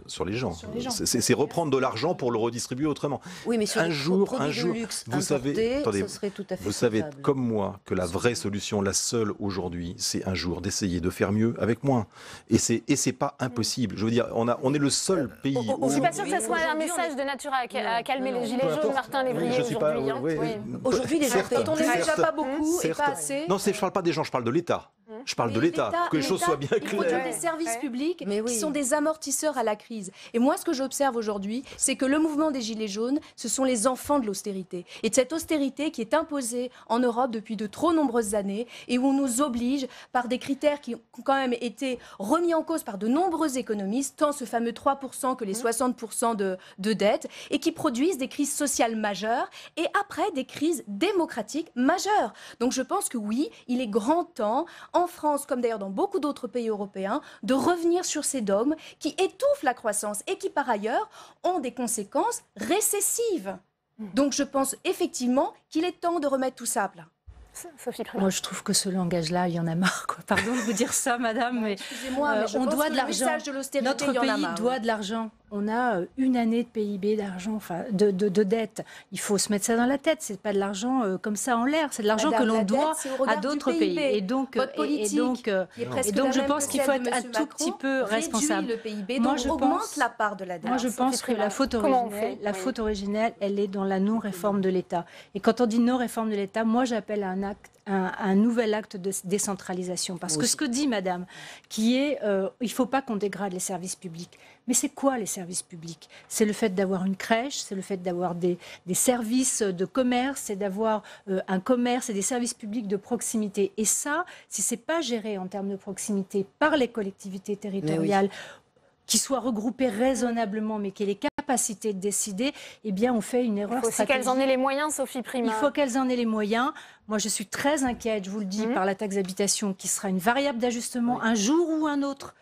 Sur les gens. C'est reprendre de l'argent pour le redistribuer autrement. Oui, mais sur un jour, luxe vous savez, attendez, ce serait tout à fait vous savez faisable. comme moi que la vraie solution, la seule aujourd'hui, c'est un jour d'essayer de faire mieux avec moins. Et c'est pas impossible. Je veux dire, on est le seul pays. Je suis pas sûre que ce soit un message de nature à calmer les gilets jaunes, Martin Lévrier, aujourd'hui. Aujourd'hui, les gens on n'est déjà pas beaucoup et pas assez. Non, je parle pas des gens, je parle de l'État. Je parle de l'État, que les choses soient bien claires. Il produit des services publics qui sont des amortisseurs à la crise. Et moi, ce que j'observe aujourd'hui, c'est que le mouvement des Gilets jaunes, ce sont les enfants de l'austérité. Et de cette austérité qui est imposée en Europe depuis de trop nombreuses années et où on nous oblige par des critères qui ont quand même été remis en cause par de nombreux économistes, tant ce fameux 3% que les 60% de dette, et qui produisent des crises sociales majeures et après des crises démocratiques majeures. Donc je pense que oui, il est grand temps, en France, comme d'ailleurs dans beaucoup d'autres pays européens, de revenir sur ces dogmes qui étouffent la croissance et qui, par ailleurs, ont des conséquences récessives. Donc je pense effectivement qu'il est temps de remettre tout ça à plat. Sophie Primas. Moi, je trouve que ce langage-là, il y en a marre. Quoi. Pardon de vous dire ça, madame, mais, excusez-moi, mais on doit de l'argent. Notre pays doit de l'argent. On a une année de PIB d'argent, enfin de dette. Il faut se mettre ça dans la tête. C'est pas de l'argent comme ça en l'air. C'est de l'argent que l'on doit à d'autres pays. Et donc, je pense qu'il faut être un tout petit peu responsable. Le PIB, moi, je augmente la part de la dette. Moi, je pense que la faute originelle, elle est dans la non-réforme de l'État. Et quand on dit non-réforme de l'État, moi, j'appelle à un nouvel acte de décentralisation. Parce que ce que dit madame, qui est il ne faut pas qu'on dégrade les services publics. Mais c'est quoi les services publics? C'est le fait d'avoir une crèche, c'est le fait d'avoir des services de commerce, c'est d'avoir un commerce et des services publics de proximité. Et ça, si ce n'est pas géré en termes de proximité par les collectivités territoriales, qui soient regroupées raisonnablement, mais qui aient les capacités de décider, eh bien, on fait une erreur stratégique. Il faut aussi qu'elles en aient les moyens, Sophie Primas. Il faut qu'elles en aient les moyens. Moi, je suis très inquiète, je vous le dis, par la taxe d'habitation, qui sera une variable d'ajustement un jour ou un autre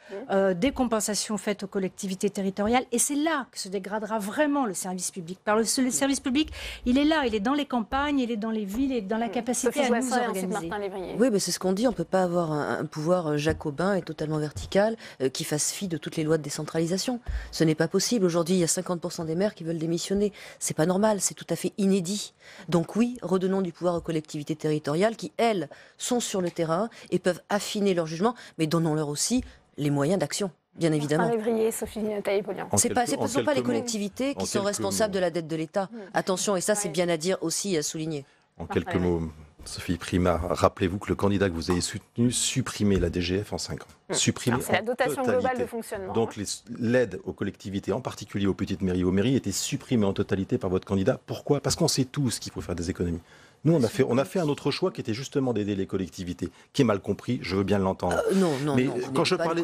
des compensations faites aux collectivités territoriales. Et c'est là que se dégradera vraiment le service public. Le service public, il est là, il est dans les campagnes, il est dans les villes, il est dans la capacité à nous organiser. Oui, mais c'est ce qu'on dit, on ne peut pas avoir un pouvoir jacobin et totalement vertical qui fasse fi de toutes les lois de décentralisation. Ce n'est pas possible. Aujourd'hui, il y a 50% des maires qui veulent démissionner. C'est pas normal, c'est tout à fait inédit. Donc oui, redonnons du pouvoir aux collectivités territoriales qui, elles, sont sur le terrain et peuvent affiner leur jugement, mais donnons-leur aussi les moyens d'action, bien évidemment. Martin Lévrier, Sophie Taillé-Polian. Ce ne sont pas les collectivités qui sont responsables de la dette de l'État. Attention, et ça c'est bien à dire aussi et à souligner. En quelques mots, Sophie Primas, rappelez-vous que le candidat que vous avez soutenu supprimait la DGF en 5 ans. Supprimait c'est la dotation totalité. globale de fonctionnement. Donc l'aide aux collectivités, en particulier aux petites mairies, aux mairies, était supprimée en totalité par votre candidat. Pourquoi? Parce qu'on sait tous qu'il faut faire des économies. Nous, on a fait un autre choix qui était justement d'aider les collectivités, qui est mal compris, je veux bien l'entendre. Non, mais non, quand je parlais,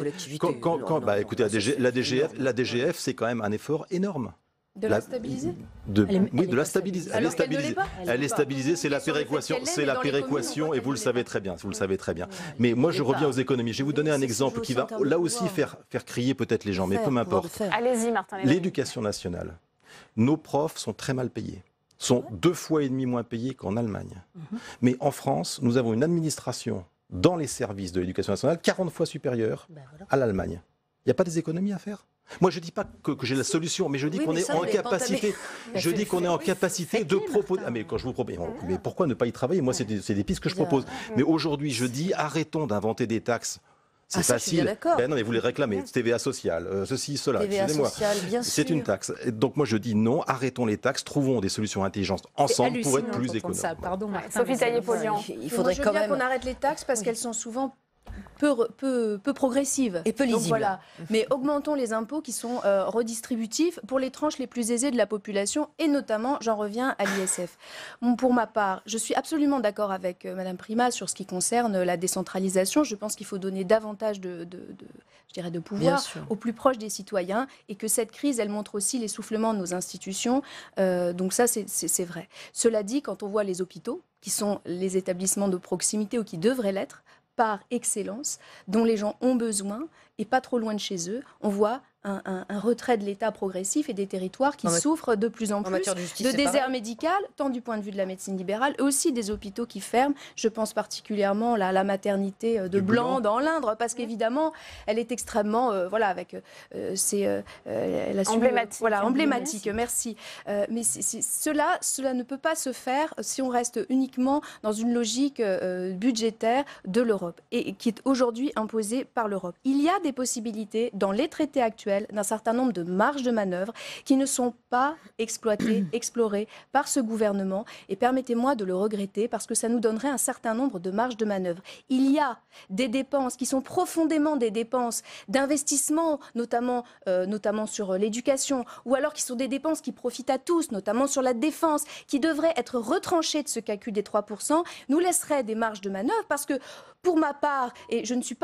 écoutez, la DGF, c'est quand même un effort énorme. De la stabiliser Oui, de la stabiliser. Elle est stabilisée, c'est la péréquation, et vous le savez très bien. Mais moi, je reviens aux économies. Je vais vous donner un exemple qui va là aussi faire crier peut-être les gens, mais peu m'importe. Allez-y, Martin. L'éducation nationale. Nos profs sont très mal payés. Sont 2,5 fois moins payés qu'en Allemagne. Mais en France, nous avons une administration dans les services de l'éducation nationale 40 fois supérieure à l'Allemagne. Il n'y a pas des économies à faire? Moi, je ne dis pas que j'ai la solution, mais je dis qu'on est en capacité. Je dis qu'on est en capacité de proposer. Ah, mais quand je vous propose, mais pourquoi ne pas y travailler? Moi, c'est des pistes que je propose. Mais aujourd'hui, je dis arrêtons d'inventer des taxes. C'est facile. Ben non, mais vous les réclamez. TVA sociale, ceci, cela. Excusez-moi. C'est une taxe. Donc moi, je dis non. Arrêtons les taxes. Trouvons des solutions intelligentes ensemble pour être plus économes. Pardon, Martin. Sophie Taillé-Polian. Il faudrait quand même qu'on arrête les taxes parce qu'elles sont souvent peu progressives. Et peu lisibles. Voilà. Mais augmentons les impôts qui sont redistributifs pour les tranches les plus aisées de la population et notamment, j'en reviens à l'ISF. Pour ma part, je suis absolument d'accord avec Madame Primas sur ce qui concerne la décentralisation. Je pense qu'il faut donner davantage de pouvoir aux plus proches des citoyens et que cette crise, elle montre aussi l'essoufflement de nos institutions. Donc ça, c'est vrai. Cela dit, quand on voit les hôpitaux, qui sont les établissements de proximité ou qui devraient l'être, par excellence, dont les gens ont besoin et pas trop loin de chez eux, on voit un retrait de l'État progressif et des territoires qui souffrent de plus en plus de désert médical, tant du point de vue de la médecine libérale, aussi des hôpitaux qui ferment. Je pense particulièrement à la maternité de Blanc dans l'Indre, parce qu'évidemment, elle est extrêmement, emblématique. Merci. Mais cela ne peut pas se faire si on reste uniquement dans une logique budgétaire de l'Europe et qui est aujourd'hui imposée par l'Europe. Il y a des possibilités dans les traités actuels d'un certain nombre de marges de manœuvre qui ne sont pas exploitées, explorées par ce gouvernement. Et permettez-moi de le regretter parce que ça nous donnerait un certain nombre de marges de manœuvre. Il y a des dépenses qui sont profondément des dépenses d'investissement, notamment sur l'éducation, ou alors qui sont des dépenses qui profitent à tous, notamment sur la défense, qui devraient être retranchées de ce calcul des 3%, nous laisserait des marges de manœuvre parce que, pour ma part, et je ne suis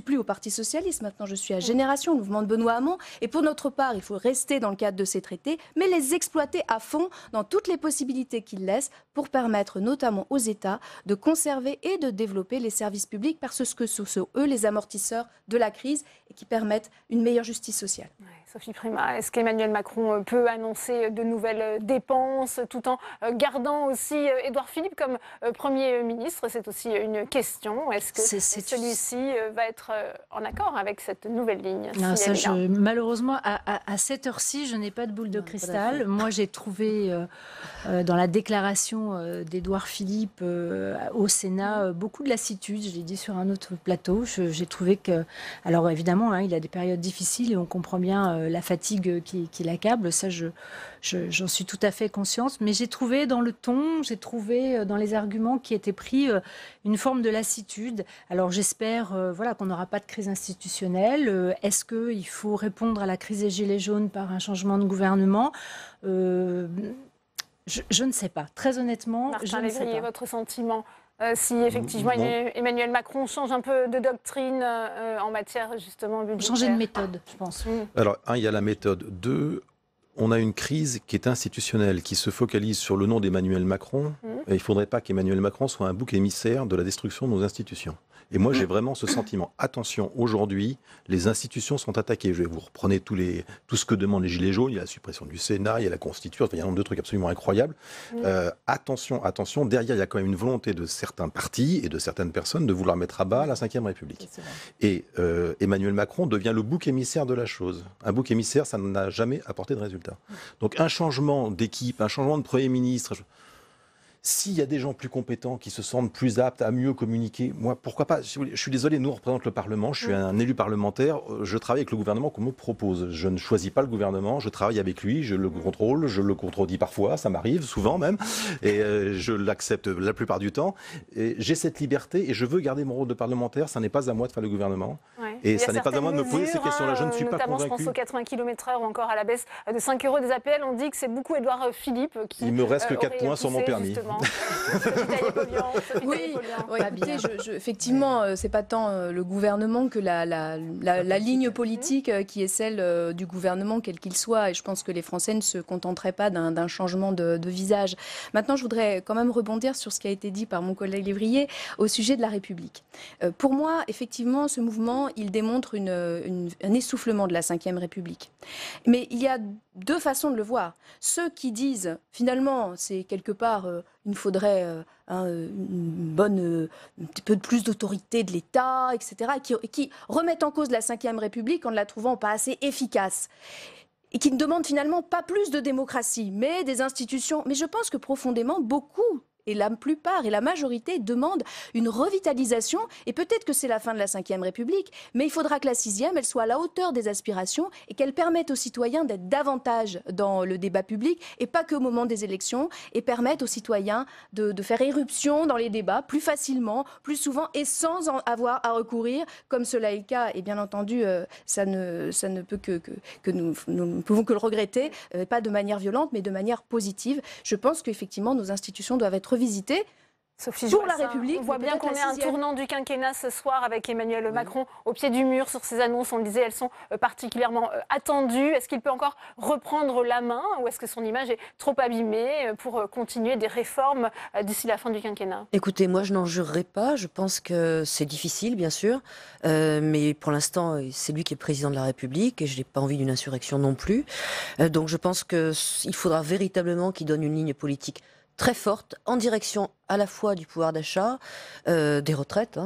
plus au Parti socialiste, maintenant je suis à Génération, le mouvement de Benoît Hamon, et pour notre part, il faut rester dans le cadre de ces traités, mais les exploiter à fond dans toutes les possibilités qu'ils laissent pour permettre notamment aux États de conserver et de développer les services publics parce que ce sont eux les amortisseurs de la crise et qui permettent une meilleure justice sociale. Sophie Primas, est-ce qu'Emmanuel Macron peut annoncer de nouvelles dépenses tout en gardant aussi Édouard Philippe comme Premier ministre? C'est aussi une question. Est-ce que celui-ci va être en accord avec cette nouvelle ligne? Non, malheureusement, à cette heure-ci, je n'ai pas de boule de cristal. Moi, j'ai trouvé dans la déclaration d'Édouard Philippe au Sénat beaucoup de lassitude. Je l'ai dit sur un autre plateau. J'ai trouvé que... Alors évidemment, il a des périodes difficiles et on comprend bien la fatigue qui l'accable, ça j'en suis tout à fait consciente, mais j'ai trouvé dans le ton, j'ai trouvé dans les arguments qui étaient pris une forme de lassitude. Alors j'espère qu'on n'aura pas de crise institutionnelle. Est-ce qu'il faut répondre à la crise des Gilets jaunes par un changement de gouvernement? Je ne sais pas. Très honnêtement, je ne sais pas. Votre sentiment si effectivement Emmanuel Macron change un peu de doctrine en matière justement budgétaire. Changer de méthode, je pense. Alors, il y a la méthode. 2, on a une crise qui est institutionnelle, qui se focalise sur le nom d'Emmanuel Macron. Et il ne faudrait pas qu'Emmanuel Macron soit un bouc émissaire de la destruction de nos institutions. Et moi, j'ai vraiment ce sentiment. Attention, aujourd'hui, les institutions sont attaquées. Vous reprenez tout ce que demandent les Gilets jaunes. Il y a la suppression du Sénat, il y a la Constitution, il y a un nombre de trucs absolument incroyables. Attention, derrière, il y a quand même une volonté de certains partis et de certaines personnes de vouloir mettre à bas la Ve République. Et Emmanuel Macron devient le bouc émissaire de la chose. Un bouc émissaire, ça n'a jamais apporté de résultat. Donc un changement d'équipe, un changement de Premier ministre... S'il y a des gens plus compétents qui se sentent plus aptes à mieux communiquer, moi, pourquoi pas? Je suis désolé, nous on représente le Parlement, je suis un élu parlementaire, je travaille avec le gouvernement qu'on me propose. Je ne choisis pas le gouvernement, je travaille avec lui, je le contrôle, je le contredis parfois, ça m'arrive souvent même, et je l'accepte la plupart du temps. J'ai cette liberté et je veux garder mon rôle de parlementaire, ça n'est pas à moi de faire le gouvernement. Ouais. Et ça n'est pas à moi de me poser ces questions-là, je ne suis pas convaincu. Notamment, je pense aux 80 km/h ou encore à la baisse de 5 € des APL. On dit que c'est beaucoup Édouard Philippe qui. Il me reste que 4 points sur mon permis. Oui, écoutez, effectivement, c'est pas tant le gouvernement que la ligne politique qui est celle du gouvernement, quel qu'il soit. Et je pense que les Français ne se contenteraient pas d'un changement de visage. Maintenant, je voudrais quand même rebondir sur ce qui a été dit par mon collègue Lévrier au sujet de la République. Pour moi, effectivement, ce mouvement, il démontre un essoufflement de la Ve République. Mais il y a deux façons de le voir. Ceux qui disent, finalement, c'est quelque part, il nous faudrait un petit peu plus d'autorité de l'État, etc., qui remettent en cause la Ve République en ne la trouvant pas assez efficace. Et qui ne demandent finalement pas plus de démocratie, mais des institutions. Mais je pense que profondément, beaucoup, et la plupart et la majorité demandent une revitalisation, et peut-être que c'est la fin de la Ve République, mais il faudra que la 6e, elle soit à la hauteur des aspirations et qu'elle permette aux citoyens d'être davantage dans le débat public et pas qu'au moment des élections, et permette aux citoyens de faire irruption dans les débats plus facilement, plus souvent et sans avoir à recourir, comme cela est le cas, et bien entendu, ça ne peut que nous ne pouvons que le regretter, pas de manière violente, mais de manière positive. Je pense qu'effectivement, nos institutions doivent être visiter pour la République. On voit bien qu'on est un tournant du quinquennat ce soir avec Emmanuel Macron au pied du mur sur ces annonces. On le disait, elles sont particulièrement attendues. Est-ce qu'il peut encore reprendre la main ou est-ce que son image est trop abîmée pour continuer des réformes d'ici la fin du quinquennat? Écoutez, moi je n'en jurerai pas. Je pense que c'est difficile, bien sûr. Mais pour l'instant, c'est lui qui est président de la République et je n'ai pas envie d'une insurrection non plus. Donc je pense qu'il faudra véritablement qu'il donne une ligne politique très forte, en direction à la fois du pouvoir d'achat, des retraites,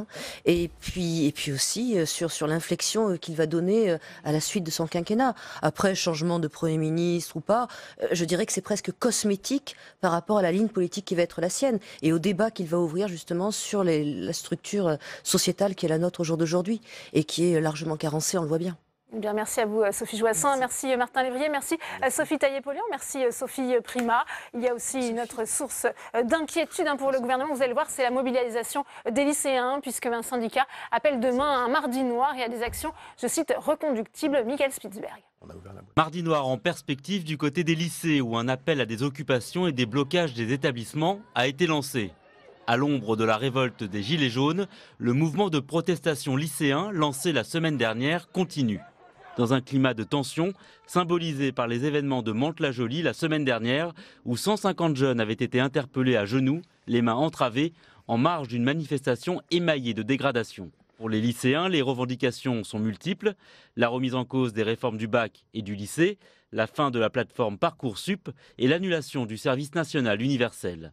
et puis aussi sur l'inflexion qu'il va donner à la suite de son quinquennat. Après, changement de Premier ministre ou pas, je dirais que c'est presque cosmétique par rapport à la ligne politique qui va être la sienne, et au débat qu'il va ouvrir justement sur la structure sociétale qui est la nôtre au jour d'aujourd'hui, et qui est largement carencée, on le voit bien. Bien, merci à vous Sophie Joissaint, merci Martin Lévrier, merci Sophie Taillé-Polian, merci Sophie Primas. Il y a aussi une autre source d'inquiétude pour le gouvernement, vous allez le voir, c'est la mobilisation des lycéens, puisque un syndicat appelle demain un mardi noir et à des actions, je cite, reconductibles. Michael Spitzberg. Mardi noir en perspective du côté des lycées, où un appel à des occupations et des blocages des établissements a été lancé. À l'ombre de la révolte des Gilets jaunes, le mouvement de protestation lycéen lancé la semaine dernière continue. Dans un climat de tension, symbolisé par les événements de Mantes-la-Jolie la semaine dernière, où 150 jeunes avaient été interpellés à genoux, les mains entravées, en marge d'une manifestation émaillée de dégradations. Pour les lycéens, les revendications sont multiples. La remise en cause des réformes du bac et du lycée, la fin de la plateforme Parcoursup et l'annulation du service national universel.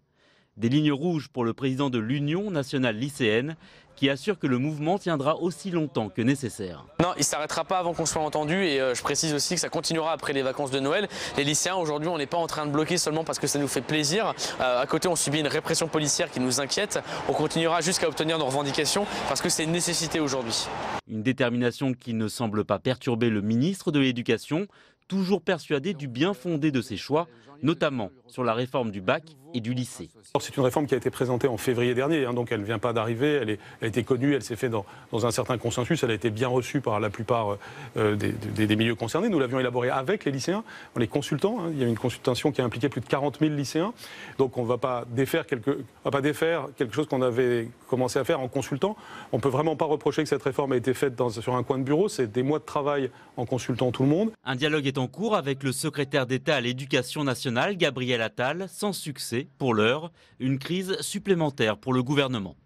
Des lignes rouges pour le président de l'Union nationale lycéenne, qui assure que le mouvement tiendra aussi longtemps que nécessaire. Non, il ne s'arrêtera pas avant qu'on soit entendu et je précise aussi que ça continuera après les vacances de Noël. Les lycéens, aujourd'hui, on n'est pas en train de bloquer seulement parce que ça nous fait plaisir. À côté, on subit une répression policière qui nous inquiète. On continuera jusqu'à obtenir nos revendications parce que c'est une nécessité aujourd'hui. Une détermination qui ne semble pas perturber le ministre de l'Éducation, toujours persuadé du bien fondé de ses choix, notamment sur la réforme du bac et du lycée. C'est une réforme qui a été présentée en février dernier, donc elle ne vient pas d'arriver, elle a été connue, elle s'est faite dans un certain consensus, elle a été bien reçue par la plupart des milieux concernés. Nous l'avions élaborée avec les lycéens, en les consultant. Il y a une consultation qui a impliqué plus de 40 000 lycéens, donc on ne va pas défaire quelque chose qu'on avait commencé à faire en consultant. On ne peut vraiment pas reprocher que cette réforme a été faite sur un coin de bureau, c'est des mois de travail en consultant tout le monde. Un dialogue est en cours avec le secrétaire d'État à l'Éducation nationale, Gabriel Attal, sans succès pour l'heure, une crise supplémentaire pour le gouvernement.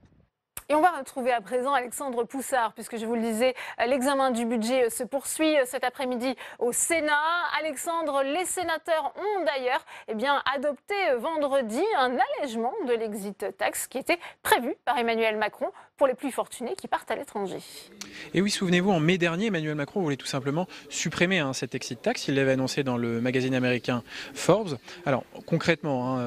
Et on va retrouver à présent Alexandre Poussard, puisque je vous le disais, l'examen du budget se poursuit cet après-midi au Sénat. Alexandre, les sénateurs ont d'ailleurs adopté vendredi un allègement de l'exit tax qui était prévu par Emmanuel Macron pour pour les plus fortunés qui partent à l'étranger. Et oui, souvenez-vous, en mai dernier, Emmanuel Macron voulait tout simplement supprimer cette exit tax. Il l'avait annoncé dans le magazine américain Forbes. Alors concrètement,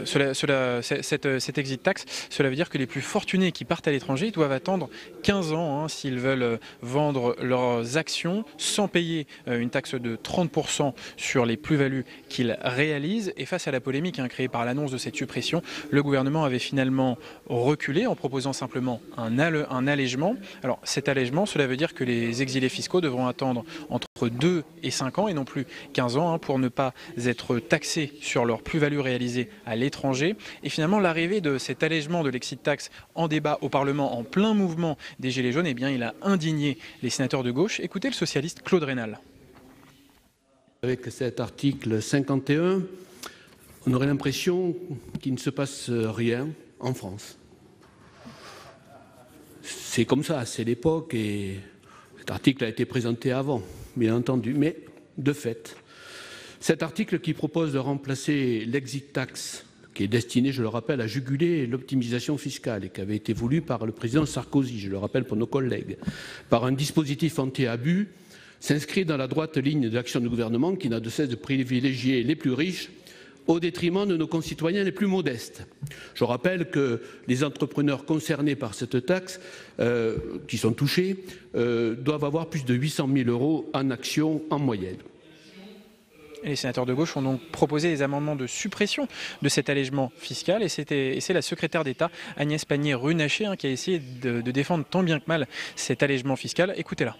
cette exit tax, cela veut dire que les plus fortunés qui partent à l'étranger doivent attendre 15 ans s'ils veulent vendre leurs actions sans payer une taxe de 30% sur les plus-values qu'ils réalisent. Et face à la polémique créée par l'annonce de cette suppression, le gouvernement avait finalement reculé en proposant simplement un allègement. Alors cet allègement, cela veut dire que les exilés fiscaux devront attendre entre 2 et 5 ans et non plus 15 ans pour ne pas être taxés sur leurs plus-values réalisées à l'étranger. Et finalement, l'arrivée de cet allègement de l'exit tax en débat au Parlement en plein mouvement des Gilets jaunes, eh bien, il a indigné les sénateurs de gauche. Écoutez le socialiste Claude Raynal. Avec cet article 51, on aurait l'impression qu'il ne se passe rien en France. C'est comme ça, c'est l'époque et cet article a été présenté avant, bien entendu. Mais de fait, cet article qui propose de remplacer l'exit tax, qui est destiné, je le rappelle, à juguler l'optimisation fiscale et qui avait été voulu par le président Sarkozy, je le rappelle pour nos collègues, par un dispositif anti-abus, s'inscrit dans la droite ligne de l'action du gouvernement qui n'a de cesse de privilégier les plus riches au détriment de nos concitoyens les plus modestes. Je rappelle que les entrepreneurs concernés par cette taxe, qui sont touchés, doivent avoir plus de 800 000 € en actions en moyenne. Et les sénateurs de gauche ont donc proposé des amendements de suppression de cet allègement fiscal. Et c'est la secrétaire d'État Agnès Pannier-Runacher qui a essayé de défendre tant bien que mal cet allègement fiscal. Écoutez-la.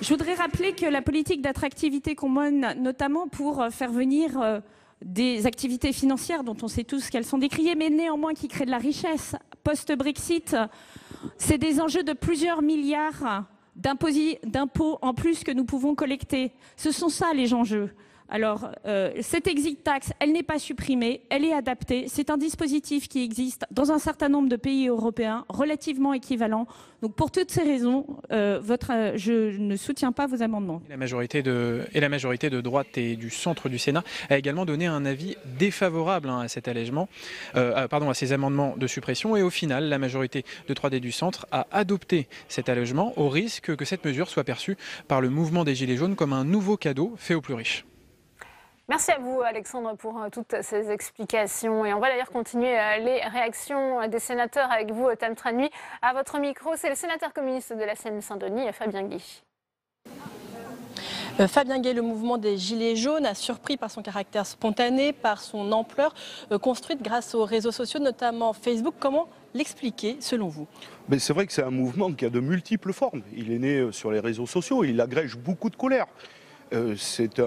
Je voudrais rappeler que la politique d'attractivité qu'on mène, notamment pour faire venir des activités financières dont on sait tous qu'elles sont décriées, mais néanmoins qui créent de la richesse post-Brexit, c'est des enjeux de plusieurs milliards d'impôts en plus que nous pouvons collecter. Ce sont ça les enjeux. Alors, cette exit tax, elle n'est pas supprimée, elle est adaptée. C'est un dispositif qui existe dans un certain nombre de pays européens, relativement équivalent. Donc, pour toutes ces raisons, je ne soutiens pas vos amendements. La majorité de droite et du centre du Sénat a également donné un avis défavorable à cet allègement, à ces amendements de suppression. Et au final, la majorité de droite et du centre a adopté cet allègement au risque que cette mesure soit perçue par le mouvement des Gilets jaunes comme un nouveau cadeau fait aux plus riches. Merci à vous, Alexandre, pour toutes ces explications. Et on va d'ailleurs continuer les réactions des sénateurs avec vous, Tam Tranui. À votre micro, c'est le sénateur communiste de la Seine-Saint-Denis, Fabien Guy. Fabien Guy, le mouvement des Gilets jaunes a surpris par son caractère spontané, par son ampleur, construite grâce aux réseaux sociaux, notamment Facebook. Comment l'expliquer, selon vous? C'est vrai que c'est un mouvement qui a de multiples formes. Il est né sur les réseaux sociaux, il agrège beaucoup de colère. C'est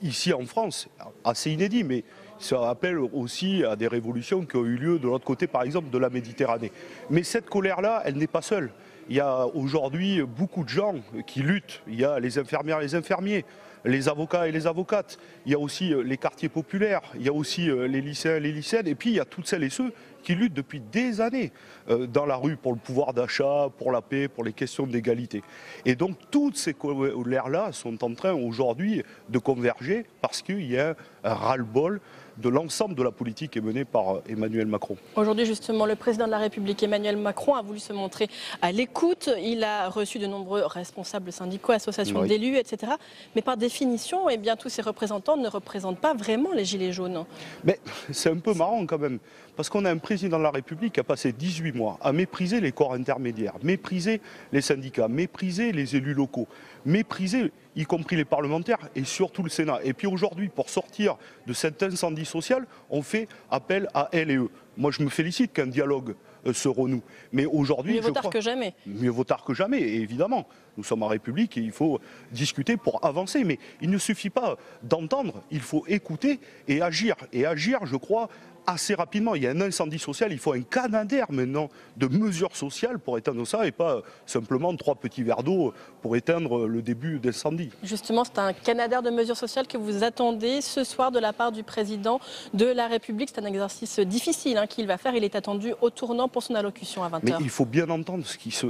ici en France assez inédit, mais ça rappelle aussi à des révolutions qui ont eu lieu de l'autre côté, par exemple, de la Méditerranée. Mais cette colère-là, elle n'est pas seule. Il y a aujourd'hui beaucoup de gens qui luttent. Il y a les infirmières et les infirmiers, les avocats et les avocates. Il y a aussi les quartiers populaires, il y a aussi les lycéens et les lycéennes. Et puis il y a toutes celles et ceux qui luttent depuis des années dans la rue pour le pouvoir d'achat, pour la paix, pour les questions d'égalité. Et donc toutes ces colères-là sont en train aujourd'hui de converger parce qu'il y a un ras-le-bol de l'ensemble de la politique qui est menée par Emmanuel Macron. Aujourd'hui, justement, le président de la République, Emmanuel Macron, a voulu se montrer à l'écoute. Il a reçu de nombreux responsables syndicaux, associations d'élus, etc. Mais par définition, tous ces représentants ne représentent pas vraiment les Gilets jaunes. Mais c'est un peu marrant quand même, parce qu'on a un président de la République qui a passé 18 mois à mépriser les corps intermédiaires, mépriser les syndicats, mépriser les élus locaux, mépriser y compris les parlementaires et surtout le Sénat. Et puis aujourd'hui, pour sortir de cet incendie social, on fait appel à elle et eux. Moi, je me félicite qu'un dialogue se renoue. Mais aujourd'hui, mieux vaut tard que jamais. Mieux vaut tard que jamais, évidemment. Nous sommes en République et il faut discuter pour avancer. Mais il ne suffit pas d'entendre, il faut écouter et agir. Et agir, je crois, assez rapidement. Il y a un incendie social, il faut un canadair maintenant de mesures sociales pour éteindre ça et pas simplement 3 petits verres d'eau pour éteindre le début d'incendie. Justement, c'est un canadair de mesures sociales que vous attendez ce soir de la part du président de la République. C'est un exercice difficile qu'il va faire. Il est attendu au tournant pour son allocution à 20h. Mais il faut bien entendre ce qui se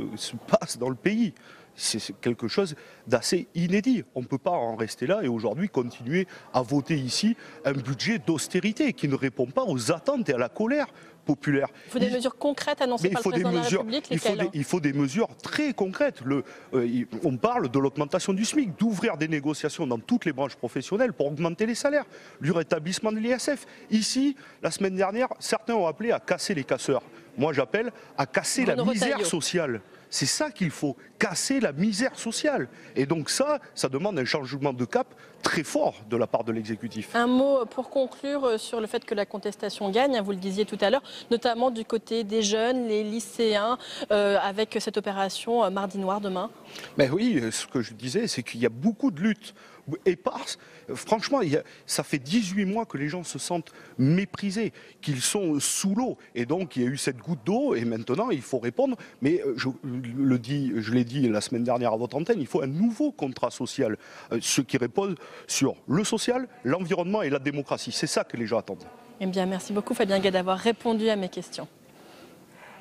passe dans le pays. c'est quelque chose d'assez inédit. On ne peut pas en rester là et aujourd'hui continuer à voter ici un budget d'austérité qui ne répond pas aux attentes et à la colère populaire. Il faut des mesures concrètes annoncées par le président de la République. Il faut des mesures très concrètes. On parle de l'augmentation du SMIC, d'ouvrir des négociations dans toutes les branches professionnelles pour augmenter les salaires, du rétablissement de l'ISF. Ici, la semaine dernière, certains ont appelé à casser les casseurs. Moi, j'appelle à casser la misère sociale. C'est ça qu'il faut, casser la misère sociale. Et donc ça demande un changement de cap très fort de la part de l'exécutif. Un mot pour conclure sur le fait que la contestation gagne, vous le disiez tout à l'heure, notamment du côté des jeunes, les lycéens, avec cette opération Mardi Noir demain. Ben oui, ce que je disais, c'est qu'il y a beaucoup de luttes éparses. Franchement, ça fait 18 mois que les gens se sentent méprisés, qu'ils sont sous l'eau. Et donc, il y a eu cette goutte d'eau et maintenant, il faut répondre. Mais je l'ai dit la semaine dernière à votre antenne, il faut un nouveau contrat social, ce qui repose sur le social, l'environnement et la démocratie. C'est ça que les gens attendent. Eh bien, merci beaucoup Fabien Gay d'avoir répondu à mes questions.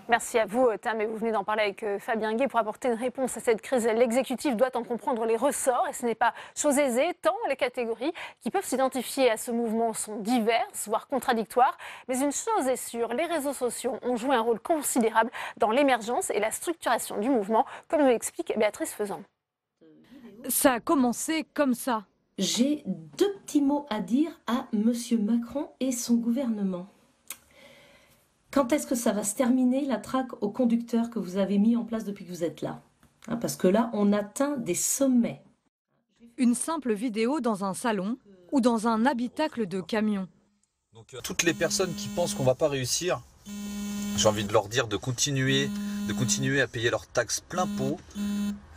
Merci à vous, Tam, et vous venez d'en parler avec Fabien Gay. Pour apporter une réponse à cette crise, l'exécutif doit en comprendre les ressorts, et ce n'est pas chose aisée, tant les catégories qui peuvent s'identifier à ce mouvement sont diverses, voire contradictoires. Mais une chose est sûre, les réseaux sociaux ont joué un rôle considérable dans l'émergence et la structuration du mouvement, comme nous l'explique Béatrice Faisan. Ça a commencé comme ça. J'ai 2 petits mots à dire à M. Macron et son gouvernement. Quand est-ce que ça va se terminer, la traque aux conducteurs que vous avez mis en place depuis que vous êtes là? Parce que là, on atteint des sommets. Une simple vidéo dans un salon ou dans un habitacle de camion. Donc, toutes les personnes qui pensent qu'on ne va pas réussir, j'ai envie de leur dire de continuer à payer leurs taxes plein pot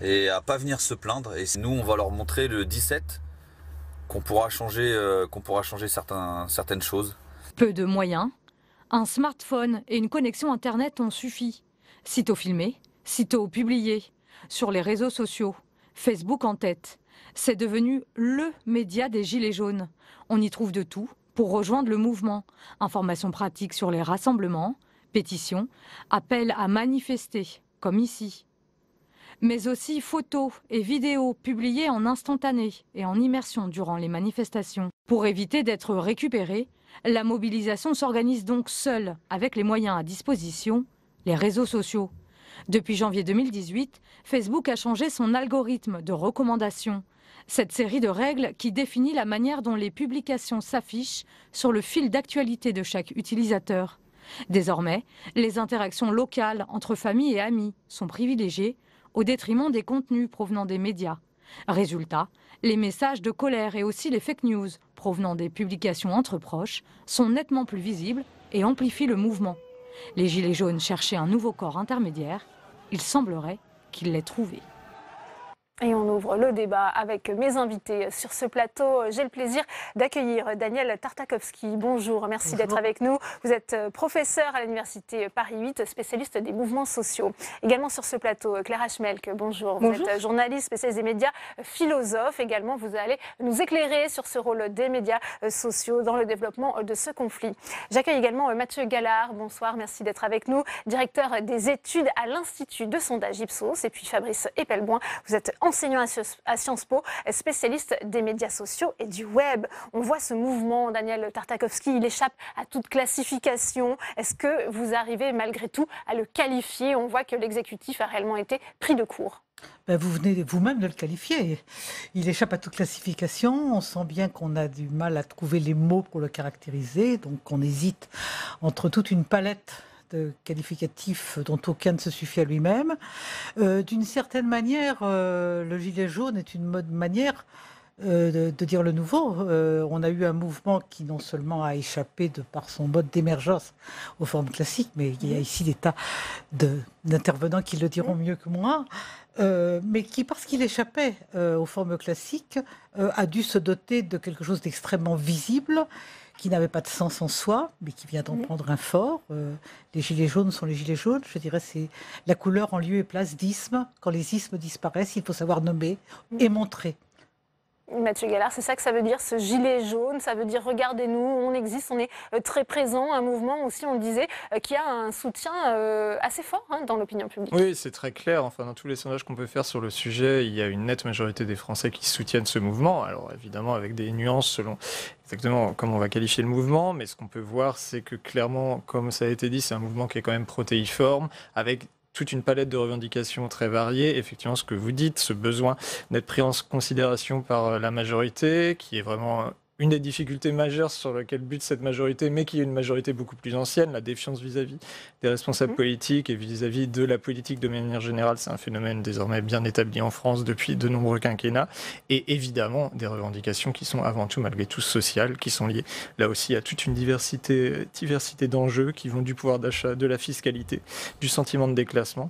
et à ne pas venir se plaindre. Et nous, on va leur montrer le 17 qu'on pourra changer certaines choses. Peu de moyens. Un smartphone et une connexion Internet ont suffi. Sitôt filmé, sitôt publié. Sur les réseaux sociaux, Facebook en tête. C'est devenu le média des Gilets jaunes. On y trouve de tout pour rejoindre le mouvement. Informations pratiques sur les rassemblements, pétitions, appels à manifester, comme ici. Mais aussi photos et vidéos publiées en instantané et en immersion durant les manifestations. Pour éviter d'être récupérées, la mobilisation s'organise donc seule, avec les moyens à disposition, les réseaux sociaux. Depuis janvier 2018, Facebook a changé son algorithme de recommandation. Cette série de règles qui définit la manière dont les publications s'affichent sur le fil d'actualité de chaque utilisateur. Désormais, les interactions locales entre familles et amis sont privilégiées au détriment des contenus provenant des médias. Résultat, les messages de colère et aussi les fake news provenant des publications entre proches sont nettement plus visibles et amplifient le mouvement. Les Gilets jaunes cherchaient un nouveau corps intermédiaire. Il semblerait qu'ils l'aient trouvé. Et on ouvre le débat avec mes invités sur ce plateau. J'ai le plaisir d'accueillir Daniel Tartakovsky. Bonjour, merci d'être avec nous. Vous êtes professeur à l'université Paris 8, spécialiste des mouvements sociaux. Également sur ce plateau, Claire Schmelk, bonjour. Vous êtes journaliste, spécialiste des médias, philosophe. Également, vous allez nous éclairer sur ce rôle des médias sociaux dans le développement de ce conflit. J'accueille également Mathieu Gallard. Bonsoir, merci d'être avec nous. Directeur des études à l'Institut de sondage Ipsos. Et puis Fabrice Epelboin, vous êtes enseignant à Sciences Po, spécialiste des médias sociaux et du web. On voit ce mouvement, Daniel Tartakovsky, il échappe à toute classification. Est-ce que vous arrivez malgré tout à le qualifier? On voit que l'exécutif a réellement été pris de court. Vous venez vous-même de le qualifier. Il échappe à toute classification. On sent bien qu'on a du mal à trouver les mots pour le caractériser. Donc on hésite entre toute une palette de qualificatifs dont aucun ne se suffit à lui-même. D'une certaine manière, le gilet jaune est une manière de dire le nouveau. On a eu un mouvement qui non seulement a échappé de par son mode d'émergence aux formes classiques, mais il y a ici des tas d'intervenants qui le diront mieux que moi, mais qui, parce qu'il échappait aux formes classiques, a dû se doter de quelque chose d'extrêmement visible, qui n'avait pas de sens en soi, mais qui vient d'en prendre un fort. Les gilets jaunes sont les gilets jaunes. Je dirais c'est la couleur en lieu et place d'ismes. Quand les ismes disparaissent, il faut savoir nommer et montrer. Mathieu Gallard, c'est ça que ça veut dire, ce gilet jaune? Ça veut dire regardez-nous, on existe, on est très présent, un mouvement aussi, on le disait, qui a un soutien assez fort dans l'opinion publique. Oui, c'est très clair. Enfin, dans tous les sondages qu'on peut faire sur le sujet, il y a une nette majorité des Français qui soutiennent ce mouvement. Alors évidemment avec des nuances selon exactement comment on va qualifier le mouvement, mais ce qu'on peut voir, c'est que clairement, comme ça a été dit, c'est un mouvement qui est quand même protéiforme, avec toute une palette de revendications très variées. Effectivement, ce que vous dites, ce besoin d'être pris en considération par la majorité, qui est vraiment une des difficultés majeures sur laquelle bute cette majorité, mais qui est une majorité beaucoup plus ancienne, la défiance vis-à-vis des responsables politiques et vis-à-vis de la politique de manière générale. C'est un phénomène désormais bien établi en France depuis de nombreux quinquennats. Et évidemment, des revendications qui sont avant tout, malgré tout, sociales, qui sont liées là aussi à toute une diversité d'enjeux qui vont du pouvoir d'achat, de la fiscalité, du sentiment de déclassement.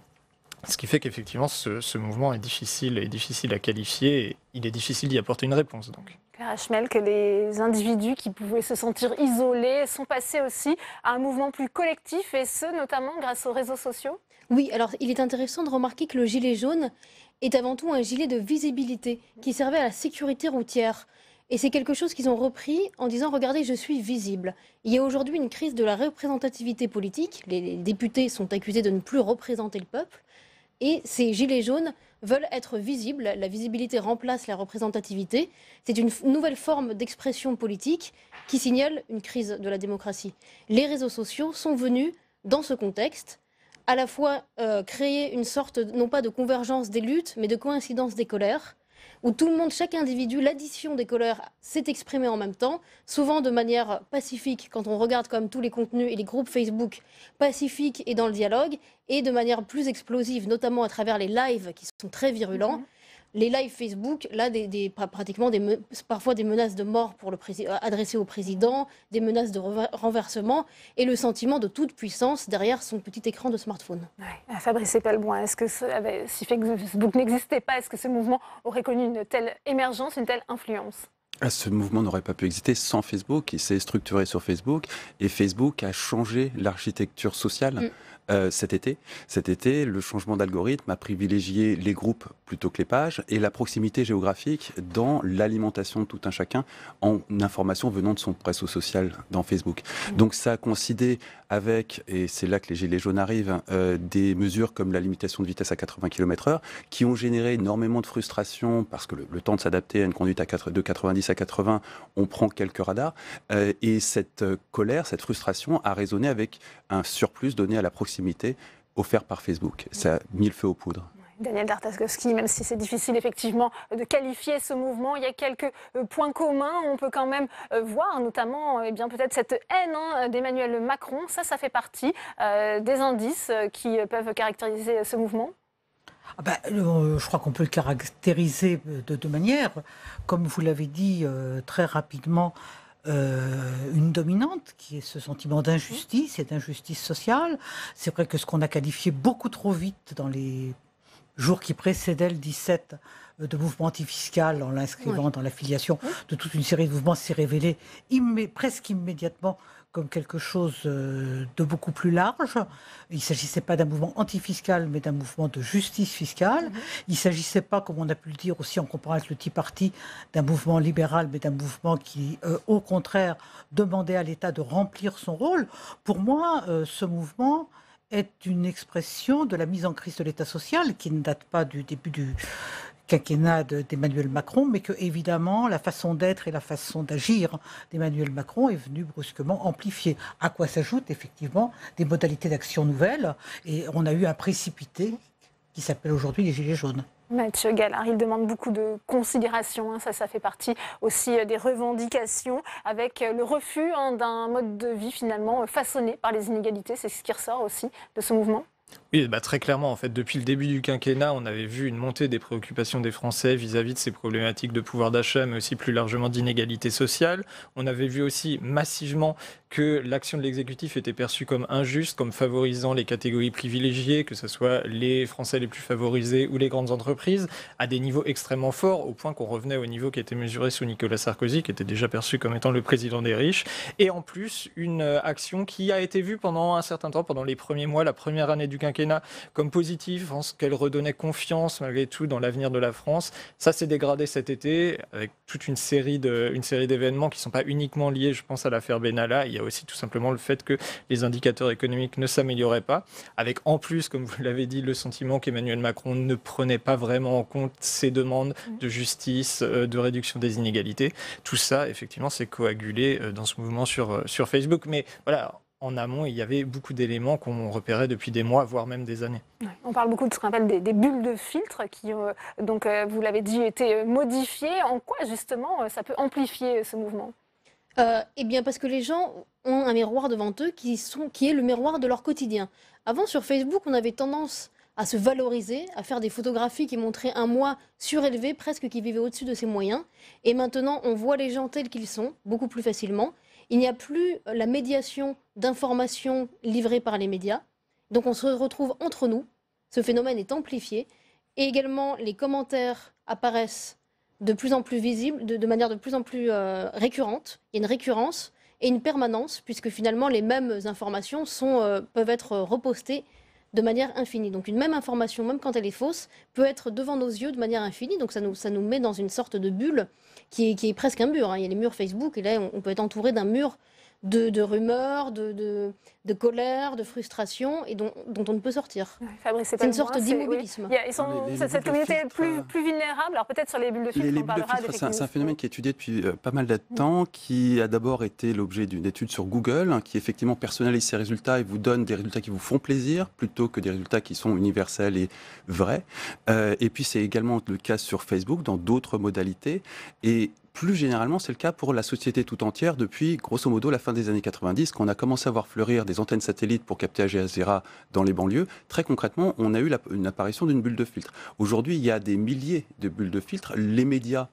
Ce qui fait qu'effectivement, ce mouvement est difficile à qualifier et il est difficile d'y apporter une réponse. Donc. Clara Chmiel, que les individus qui pouvaient se sentir isolés sont passés aussi à un mouvement plus collectif, et ce, notamment grâce aux réseaux sociaux? Oui, alors il est intéressant de remarquer que le gilet jaune est avant tout un gilet de visibilité qui servait à la sécurité routière. Et c'est quelque chose qu'ils ont repris en disant « Regardez, je suis visible ». Il y a aujourd'hui une crise de la représentativité politique. Les députés sont accusés de ne plus représenter le peuple. Et ces gilets jaunes veulent être visibles. La visibilité remplace la représentativité. C'est une nouvelle forme d'expression politique qui signale une crise de la démocratie. Les réseaux sociaux sont venus, dans ce contexte, à la fois créer une sorte, non pas de convergence des luttes, mais de coïncidence des colères, où tout le monde, chaque individu, l'addition des colères s'est exprimée en même temps, souvent de manière pacifique, quand on regarde comme tous les contenus et les groupes Facebook, pacifiques et dans le dialogue, et de manière plus explosive, notamment à travers les lives qui sont très virulents. Les lives Facebook, là, pratiquement parfois des menaces de mort pour adressées au président, des menaces de renversement et le sentiment de toute puissance derrière son petit écran de smartphone. Ouais. Fabrice Epelboin, est-ce que si Facebook n'existait pas, est-ce que ce mouvement aurait connu une telle émergence, une telle influence? Ce mouvement n'aurait pas pu exister sans Facebook. Il s'est structuré sur Facebook et Facebook a changé l'architecture sociale. Cet été, le changement d'algorithme a privilégié les groupes plutôt que les pages et la proximité géographique dans l'alimentation de tout un chacun en informations venant de son réseau social dans Facebook. Donc ça a coïncidé avec, et c'est là que les gilets jaunes arrivent, des mesures comme la limitation de vitesse à 80 km/h qui ont généré énormément de frustration parce que le temps de s'adapter à une conduite de 90 à 80, on prend quelques radars. Et cette colère, cette frustration a résonné avec un surplus donné à la proximité offert par Facebook. Ça a mis le feu aux poudres. Daniel Dartaskowski, même si c'est difficile effectivement de qualifier ce mouvement, il y a quelques points communs. On peut quand même voir notamment peut-être cette haine d'Emmanuel Macron. Ça fait partie des indices qui peuvent caractériser ce mouvement. Je crois qu'on peut le caractériser de deux manières. Comme vous l'avez dit très rapidement, une dominante qui est ce sentiment d'injustice et d'injustice sociale. C'est vrai que ce qu'on a qualifié beaucoup trop vite dans les jours qui précédaient le 17 de mouvement antifiscal en l'inscrivant dans l'affiliation de toute une série de mouvements s'est révélé presque immédiatement comme quelque chose de beaucoup plus large. Il ne s'agissait pas d'un mouvement antifiscal, mais d'un mouvement de justice fiscale. Il ne s'agissait pas, comme on a pu le dire aussi en comparant avec le Tea Party, d'un mouvement libéral, mais d'un mouvement qui, au contraire, demandait à l'État de remplir son rôle. Pour moi, ce mouvement est une expression de la mise en crise de l'État social, qui ne date pas du début du quinquennat d'Emmanuel Macron, mais que évidemment la façon d'être et la façon d'agir d'Emmanuel Macron est venue brusquement amplifier. À quoi s'ajoutent effectivement des modalités d'action nouvelles, et on a eu un précipité qui s'appelle aujourd'hui les Gilets jaunes. Mathieu Gallard, il demande beaucoup de considération, ça fait partie aussi des revendications, avec le refus d'un mode de vie finalement façonné par les inégalités. C'est ce qui ressort aussi de ce mouvement. Oui, très clairement, en fait, depuis le début du quinquennat, on avait vu une montée des préoccupations des Français vis-à-vis de ces problématiques de pouvoir d'achat, mais aussi plus largement d'inégalité sociale. On avait vu aussi massivement que l'action de l'exécutif était perçue comme injuste, comme favorisant les catégories privilégiées, que ce soit les Français les plus favorisés ou les grandes entreprises, à des niveaux extrêmement forts, au point qu'on revenait au niveau qui était mesuré sous Nicolas Sarkozy, qui était déjà perçu comme étant le président des riches. Et en plus, une action qui a été vue pendant un certain temps, pendant les premiers mois, la première année du quinquennat, quinquennat comme positive, en ce qu'elle redonnait confiance malgré tout dans l'avenir de la France. Ça s'est dégradé cet été avec toute une série d'événements qui ne sont pas uniquement liés, je pense, à l'affaire Benalla. Il y a aussi tout simplement le fait que les indicateurs économiques ne s'amélioraient pas, avec en plus, comme vous l'avez dit, le sentiment qu'Emmanuel Macron ne prenait pas vraiment en compte ces demandes de justice, de réduction des inégalités. Tout ça, effectivement, s'est coagulé dans ce mouvement sur Facebook. Mais voilà, en amont, il y avait beaucoup d'éléments qu'on repérait depuis des mois, voire même des années. On parle beaucoup de ce qu'on appelle des bulles de filtre qui, donc, vous l'avez dit, été modifiées. En quoi, justement, ça peut amplifier ce mouvement ? Eh bien, parce que les gens ont un miroir devant eux qui est le miroir de leur quotidien. Avant, sur Facebook, on avait tendance à se valoriser, à faire des photographies qui montraient un moi surélevé, presque qui vivait au-dessus de ses moyens. Et maintenant, on voit les gens tels qu'ils sont, beaucoup plus facilement. Il n'y a plus la médiation d'informations livrées par les médias. Donc on se retrouve entre nous. Ce phénomène est amplifié. Et également, les commentaires apparaissent de plus en plus visibles, de manière de plus en plus récurrente. Il y a une récurrence et une permanence, puisque finalement, les mêmes informations peuvent être repostées de manière infinie. Donc une même information, même quand elle est fausse, peut être devant nos yeux de manière infinie. Donc ça nous met dans une sorte de bulle qui est presque un mur. Il y a les murs Facebook et là on peut être entouré d'un mur de rumeurs, de colère, de frustration et dont on ne peut sortir. Fabrice, c'est une sorte d'immobilisme. Oui. Cette communauté est plus vulnérable. Alors peut-être sur les bulles de filtre, on parlera des fake news. C'est un phénomène qui est étudié depuis pas mal de temps, qui a d'abord été l'objet d'une étude sur Google, qui effectivement personnalise ses résultats et vous donne des résultats qui vous font plaisir, plutôt que des résultats qui sont universels et vrais. Et puis c'est également le cas sur Facebook, dans d'autres modalités. Et plus généralement, c'est le cas pour la société tout entière depuis, grosso modo, la fin des années 90, quand on a commencé à voir fleurir des antennes satellites pour capter Al Jazeera dans les banlieues. Très concrètement, on a eu une apparition d'une bulle de filtre. Aujourd'hui, il y a des milliers de bulles de filtre. Les médias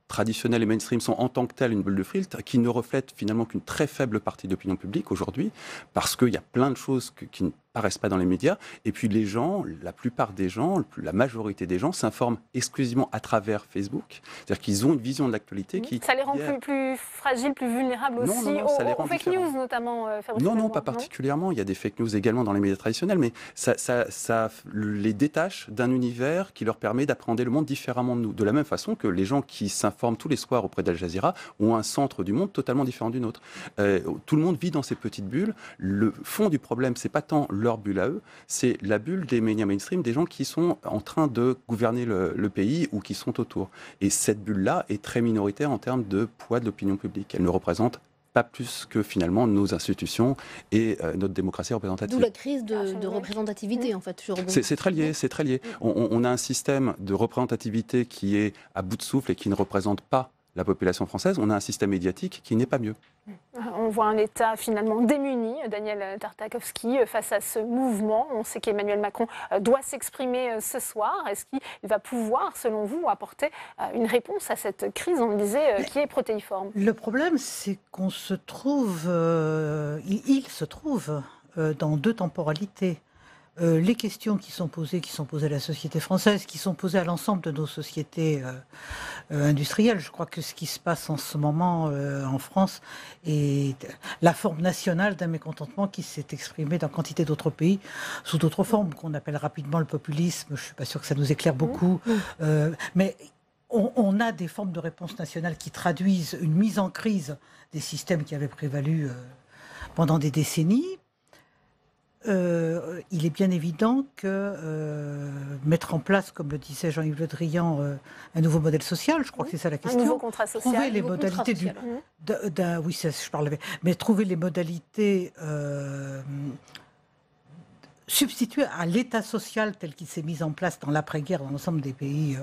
traditionnels et mainstream sont en tant que tels une bulle de filtre qui ne reflète finalement qu'une très faible partie de l'opinion publique aujourd'hui, parce qu'il y a plein de choses qui ne paraissent pas dans les médias. Et puis les gens, la plupart des gens, la majorité des gens s'informent exclusivement à travers Facebook. C'est-à-dire qu'ils ont une vision de l'actualité qui... Ça les rend plus fragiles, plus vulnérables aussi aux fake news notamment. Non, pas particulièrement. Il y a des fake news également dans les médias traditionnels, mais ça les détache d'un univers qui leur permet d'appréhender le monde différemment de nous. De la même façon que les gens qui s'informent tous les soirs auprès d'Al Jazeera ont un centre du monde totalement différent du nôtre. Tout le monde vit dans ces petites bulles. Le fond du problème, c'est pas tant leur bulle à eux, c'est la bulle des médias mainstream, des gens qui sont en train de gouverner le pays ou qui sont autour. Et cette bulle-là est très minoritaire en termes de poids de l'opinion publique. Elle ne représente pas plus que finalement nos institutions et notre démocratie représentative. D'où la crise de représentativité, en fait. C'est très lié, c'est très lié. On a un système de représentativité qui est à bout de souffle et qui ne représente pas la population française. On a un système médiatique qui n'est pas mieux. On voit un État finalement démuni, Daniel Tartakovsky, face à ce mouvement. On sait qu'Emmanuel Macron doit s'exprimer ce soir. Est-ce qu'il va pouvoir, selon vous, apporter une réponse à cette crise, on le disait, qui est protéiforme ? Le problème, c'est qu'on se trouve, il se trouve dans deux temporalités. Les questions qui sont posées à la société française, qui sont posées à l'ensemble de nos sociétés industrielles. Je crois que ce qui se passe en ce moment en France est la forme nationale d'un mécontentement qui s'est exprimé dans quantité d'autres pays sous d'autres formes, qu'on appelle rapidement le populisme. Je ne suis pas sûre que ça nous éclaire beaucoup. Mais on a des formes de réponse nationale qui traduisent une mise en crise des systèmes qui avaient prévalu pendant des décennies. Il est bien évident que mettre en place, comme le disait Jean-Yves Le Drian, un nouveau modèle social, je crois que c'est ça la question. Un nouveau contrat social. Trouver les modalités oui, je parlais, mais trouver les modalités substituer à l'État social tel qu'il s'est mis en place dans l'après-guerre dans l'ensemble des pays,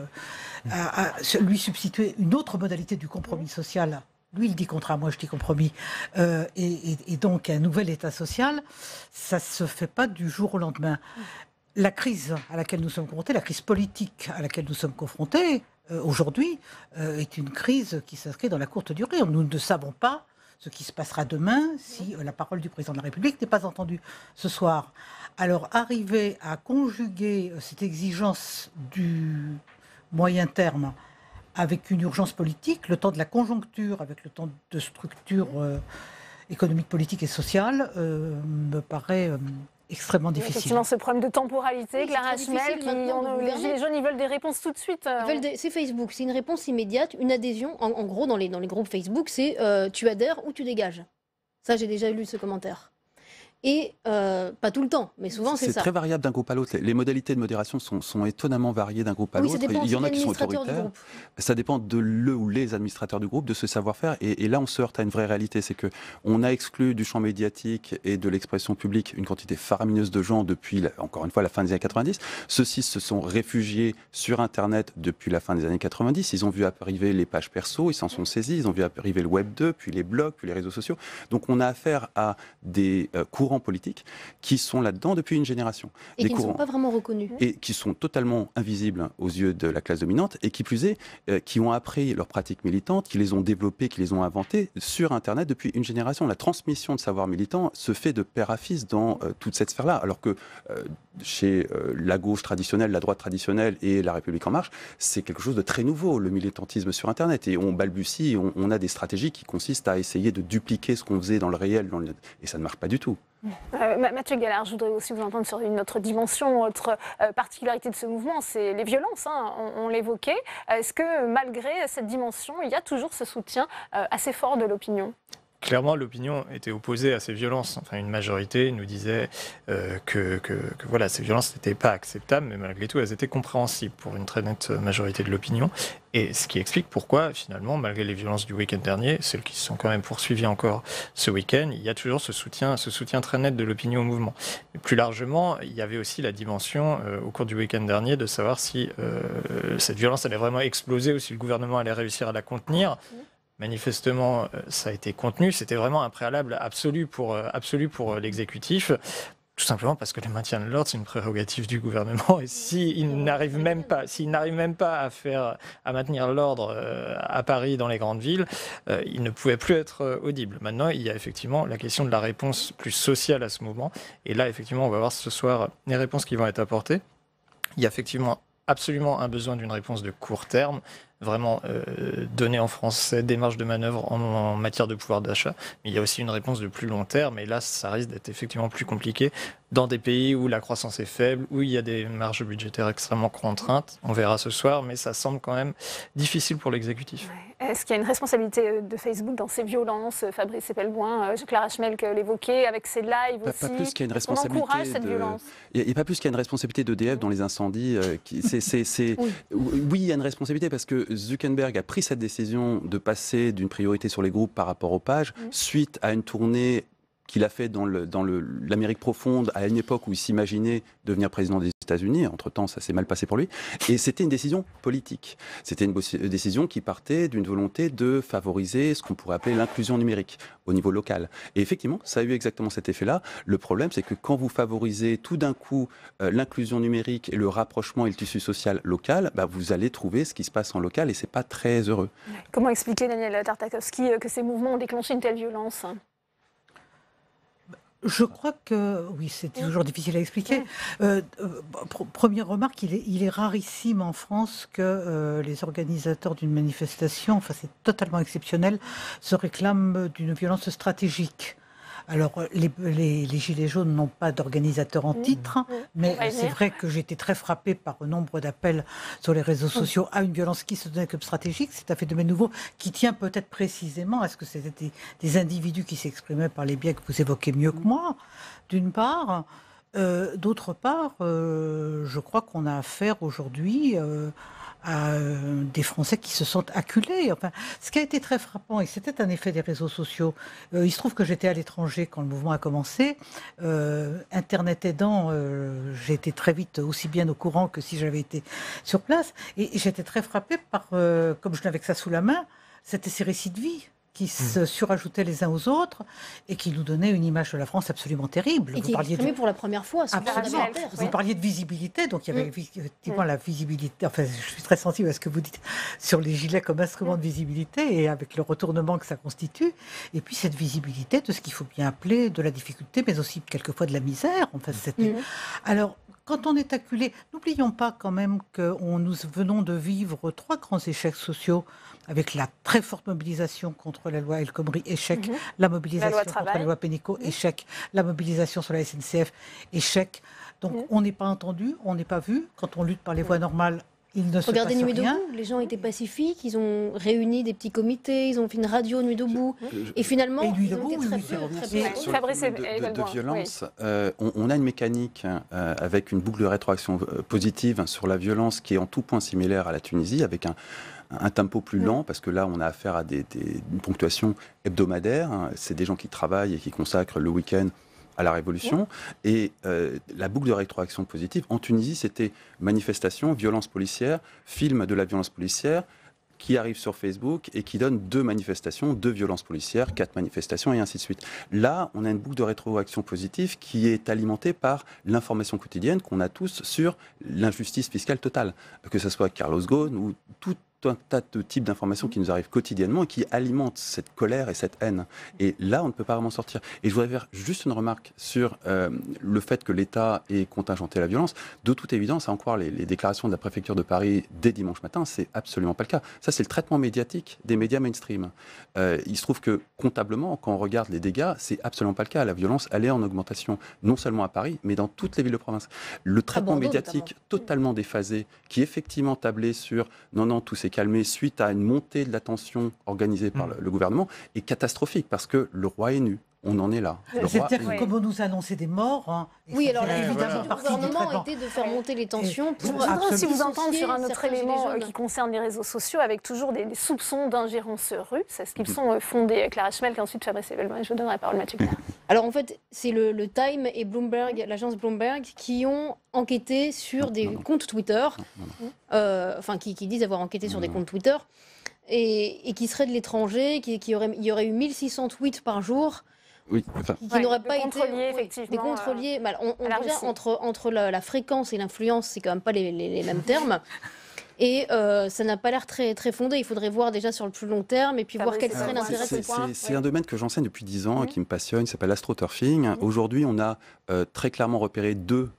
lui substituer une autre modalité du compromis social. Lui, il dit contrat, moi je dis compromis. Et donc, un nouvel État social, ça ne se fait pas du jour au lendemain. La crise à laquelle nous sommes confrontés, la crise politique à laquelle nous sommes confrontés aujourd'hui, est une crise qui s'inscrit dans la courte durée. Nous ne savons pas ce qui se passera demain si la parole du président de la République n'est pas entendue ce soir. Alors, arriver à conjuguer cette exigence du moyen terme avec une urgence politique, le temps de la conjoncture, avec le temps de structure économique, politique et sociale, me paraît extrêmement difficile. Effectivement, ce problème de temporalité, Clara Chmel, les Gilets jaunes, ils veulent des réponses tout de suite. C'est Facebook, c'est une réponse immédiate, une adhésion. En gros, dans les groupes Facebook, c'est tu adhères ou tu dégages. Ça, j'ai déjà lu ce commentaire. Et pas tout le temps, mais souvent c'est ça. C'est très variable d'un groupe à l'autre. Les modalités de modération sont étonnamment variées d'un groupe à l'autre. Il y en a qui sont autoritaires. Ça dépend de le ou les administrateurs du groupe, de ce savoir-faire. Et là, on se heurte à une vraie réalité. C'est qu'on a exclu du champ médiatique et de l'expression publique une quantité faramineuse de gens depuis, encore une fois, la fin des années 90. Ceux-ci se sont réfugiés sur Internet depuis la fin des années 90. Ils ont vu arriver les pages perso, ils s'en sont saisis. Ils ont vu arriver le Web 2, puis les blogs, puis les réseaux sociaux. Donc on a affaire à des courants politiques qui sont là-dedans depuis une génération. Et qui ne sont pas vraiment reconnus. Et qui sont totalement invisibles aux yeux de la classe dominante et qui plus est, qui ont appris leurs pratiques militantes, qui les ont développées, qui les ont inventées sur Internet depuis une génération. La transmission de savoir militant se fait de père à fils dans toute cette sphère-là, alors que chez la gauche traditionnelle, la droite traditionnelle et la République en marche, c'est quelque chose de très nouveau, le militantisme sur Internet. Et on balbutie, on a des stratégies qui consistent à essayer de dupliquer ce qu'on faisait dans le réel, et ça ne marche pas du tout. Mathieu Gallard, je voudrais aussi vous entendre sur une autre dimension, autre particularité de ce mouvement, c'est les violences, hein, on l'évoquait. Est-ce que malgré cette dimension, il y a toujours ce soutien assez fort de l'opinion ? Clairement, l'opinion était opposée à ces violences. Enfin, une majorité nous disait que voilà, ces violences n'étaient pas acceptables, mais malgré tout, elles étaient compréhensibles pour une très nette majorité de l'opinion. Et ce qui explique pourquoi, finalement, malgré les violences du week-end dernier, celles qui se sont quand même poursuivies encore ce week-end, il y a toujours ce soutien très net de l'opinion au mouvement. Et plus largement, il y avait aussi la dimension, au cours du week-end dernier, de savoir si cette violence allait vraiment exploser ou si le gouvernement allait réussir à la contenir. Manifestement, ça a été contenu. C'était vraiment un préalable absolu pour l'exécutif. Tout simplement parce que le maintien de l'ordre, c'est une prérogative du gouvernement. Et s'il n'arrive même pas à maintenir l'ordre à Paris, dans les grandes villes, il ne pouvait plus être audible. Maintenant, il y a effectivement la question de la réponse plus sociale à ce mouvement. Et là, effectivement, on va voir ce soir les réponses qui vont être apportées. Il y a effectivement absolument un besoin d'une réponse de court terme, vraiment donner en Français des marges de manœuvre en matière de pouvoir d'achat. Mais il y a aussi une réponse de plus long terme, et là, ça risque d'être effectivement plus compliqué dans des pays où la croissance est faible, où il y a des marges budgétaires extrêmement contraintes. On verra ce soir, mais ça semble quand même difficile pour l'exécutif. Ouais. Est-ce qu'il y a une responsabilité de Facebook dans ces violences ? Fabrice Epelboin, Clara Chmel l'évoquait, avec ses lives aussi. Pas plus qu'il y a une responsabilité. On encourage cette violence. Il n'y a pas plus qu'il y a une responsabilité d'EDF dans les incendies. Oui, il y a une responsabilité parce que Zuckerberg a pris cette décision de passer d'une priorité sur les groupes par rapport aux pages, suite à une tournée qu'il a fait dans l'Amérique profonde, à une époque où il s'imaginait devenir président des États-Unis. Entre-temps, ça s'est mal passé pour lui. Et c'était une décision politique. C'était une décision qui partait d'une volonté de favoriser ce qu'on pourrait appeler l'inclusion numérique au niveau local. Et effectivement, ça a eu exactement cet effet-là. Le problème, c'est que quand vous favorisez tout d'un coup l'inclusion numérique et le rapprochement et le tissu social local, vous allez trouver ce qui se passe en local et c'est pas très heureux. Comment expliquer, Daniel Tartakovsky, que ces mouvements ont déclenché une telle violence ? Je crois que, oui, c'est toujours difficile à expliquer. Première remarque, il est rarissime en France que les organisateurs d'une manifestation, enfin c'est totalement exceptionnel, se réclament d'une violence stratégique. Alors, les Gilets jaunes n'ont pas d'organisateur en titre, mais c'est vrai que j'ai été très frappée par le nombre d'appels sur les réseaux sociaux à une violence qui se donnait comme stratégique. C'est un phénomène nouveau qui tient peut-être précisément à ce que c'était des individus qui s'exprimaient par les biais que vous évoquez mieux que moi, d'une part. D'autre part, je crois qu'on a affaire aujourd'hui à des Français qui se sentent acculés. Enfin, ce qui a été très frappant, et c'était un effet des réseaux sociaux, il se trouve que j'étais à l'étranger quand le mouvement a commencé. Internet aidant, j'ai été très vite aussi bien au courant que si j'avais été sur place. Et j'étais très frappée par, comme je n'avais que ça sous la main, ces récits de vie qui se surajoutaient les uns aux autres et qui nous donnaient une image de la France absolument terrible. Et qui est exprimée pour la première fois. Absolument. Vous parliez de visibilité, donc il y avait effectivement la visibilité. Enfin, je suis très sensible à ce que vous dites sur les gilets comme instrument de visibilité et avec le retournement que ça constitue. Et puis cette visibilité de ce qu'il faut bien appeler de la difficulté, mais aussi quelquefois de la misère. Enfin, Alors, quand on est acculé, n'oublions pas quand même que nous venons de vivre 3 grands échecs sociaux avec la très forte mobilisation contre la loi El Khomri, échec, la mobilisation contre la loi Pénicaud, échec, la mobilisation sur la SNCF, échec. Donc on n'est pas entendu, on n'est pas vu. Quand on lutte par les voies normales, il ne se Regardez passe Nuit rien. debout, les gens étaient pacifiques, ils ont réuni des petits comités, ils ont fait une radio Nuit debout, et finalement, ils ont été très peu. Sur le de violence, on a une mécanique avec une boucle de rétroaction positive sur la violence qui est en tout point similaire à la Tunisie, avec un tempo plus lent, parce que là, on a affaire à une ponctuation hebdomadaire. C'est des gens qui travaillent et qui consacrent le week-end à la révolution. Et la boucle de rétroaction positive, en Tunisie, c'était manifestation, violence policière, film de la violence policière, qui arrive sur Facebook et qui donne 2 manifestations, 2 violences policières, 4 manifestations et ainsi de suite. Là, on a une boucle de rétroaction positive qui est alimentée par l'information quotidienne qu'on a tous sur l'injustice fiscale totale, que ce soit Carlos Ghosn ou tout un tas de types d'informations qui nous arrivent quotidiennement et qui alimentent cette colère et cette haine. Et là, on ne peut pas vraiment sortir. Et je voudrais faire juste une remarque sur le fait que l'État ait contingenté la violence. De toute évidence, à en croire les déclarations de la préfecture de Paris dès dimanche matin, c'est absolument pas le cas. Ça, c'est le traitement médiatique des médias mainstream. Il se trouve que, comptablement, quand on regarde les dégâts, c'est absolument pas le cas. La violence, elle est en augmentation, non seulement à Paris, mais dans toutes les villes de province. Le traitement médiatique totalement déphasé, qui effectivement tablait sur non, tout s'est calmé suite à une montée de la tension organisée par le gouvernement, est catastrophique parce que le roi est nu. On en est là. C'est-à-dire que comme on nous a annoncé des morts... Oui, alors l'évidemment, le gouvernement était de faire monter les tensions pour... Je voudrais aussi vous entendre sur un autre élément qui concerne les réseaux sociaux, avec toujours des soupçons d'ingérence russe. Est-ce qu'ils sont fondés, Clara Schmelk, et ensuite Fabrice Ebelman? Je vous donne la parole, Mathieu Clair. Alors en fait, c'est le Time et Bloomberg, l'agence Bloomberg, qui ont enquêté sur des comptes Twitter, qui disent avoir enquêté sur des comptes Twitter, et qui seraient de l'étranger, il y aurait eu 1600 tweets par jour. Oui, qui n'auraient pas été effectivement, des contrôliers. Déjà, entre la fréquence et l'influence, c'est quand même pas les mêmes termes. Et ça n'a pas l'air très, très fondé. Il faudrait voir déjà sur le plus long terme et puis voir quel serait l'intérêt de ce point. C'est un domaine que j'enseigne depuis 10 ans et qui me passionne. Il s'appelle l'astroturfing. Aujourd'hui, on a très clairement repéré 2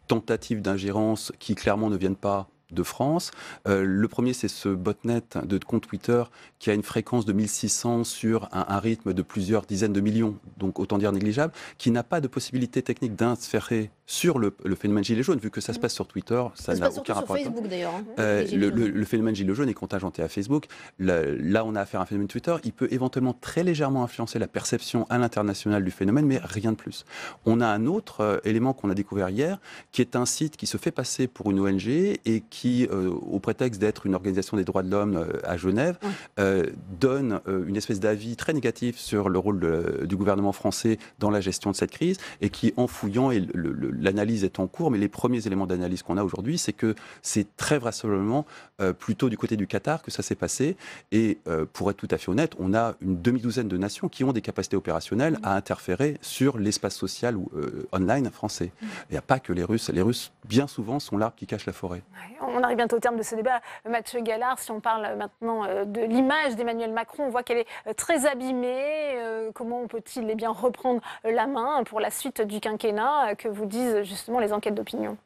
tentatives d'ingérence qui clairement ne viennent pas de France. Le premier, c'est ce botnet de compte Twitter qui a une fréquence de 1600 sur un rythme de plusieurs dizaines de millions, donc autant dire négligeable, qui n'a pas de possibilité technique d'inférer sur le phénomène gilet jaune, vu que ça se passe sur Twitter, ça n'a aucun rapport. Sur Facebook d'ailleurs. Le phénomène gilet jaune est contingenté à Facebook. Là, on a affaire à un phénomène Twitter. Il peut éventuellement très légèrement influencer la perception à l'international du phénomène, mais rien de plus. On a un autre élément qu'on a découvert hier, qui est un site qui se fait passer pour une ONG et qui, au prétexte d'être une organisation des droits de l'homme à Genève, donne une espèce d'avis très négatif sur le rôle du gouvernement français dans la gestion de cette crise, et qui, en fouillant, et l'analyse est en cours, mais les premiers éléments d'analyse qu'on a aujourd'hui, c'est que c'est très vraisemblablement plutôt du côté du Qatar que ça s'est passé. Et pour être tout à fait honnête, on a une demi-douzaine de nations qui ont des capacités opérationnelles à interférer sur l'espace social ou online français. Il n'y a pas que les Russes. Les Russes, bien souvent, sont l'arbre qui cache la forêt. On arrive bientôt au terme de ce débat. Mathieu Gallard, si on parle maintenant de l'image d'Emmanuel Macron, on voit qu'elle est très abîmée. Comment peut-il bien reprendre la main pour la suite du quinquennat, que vous disent justement les enquêtes d'opinion?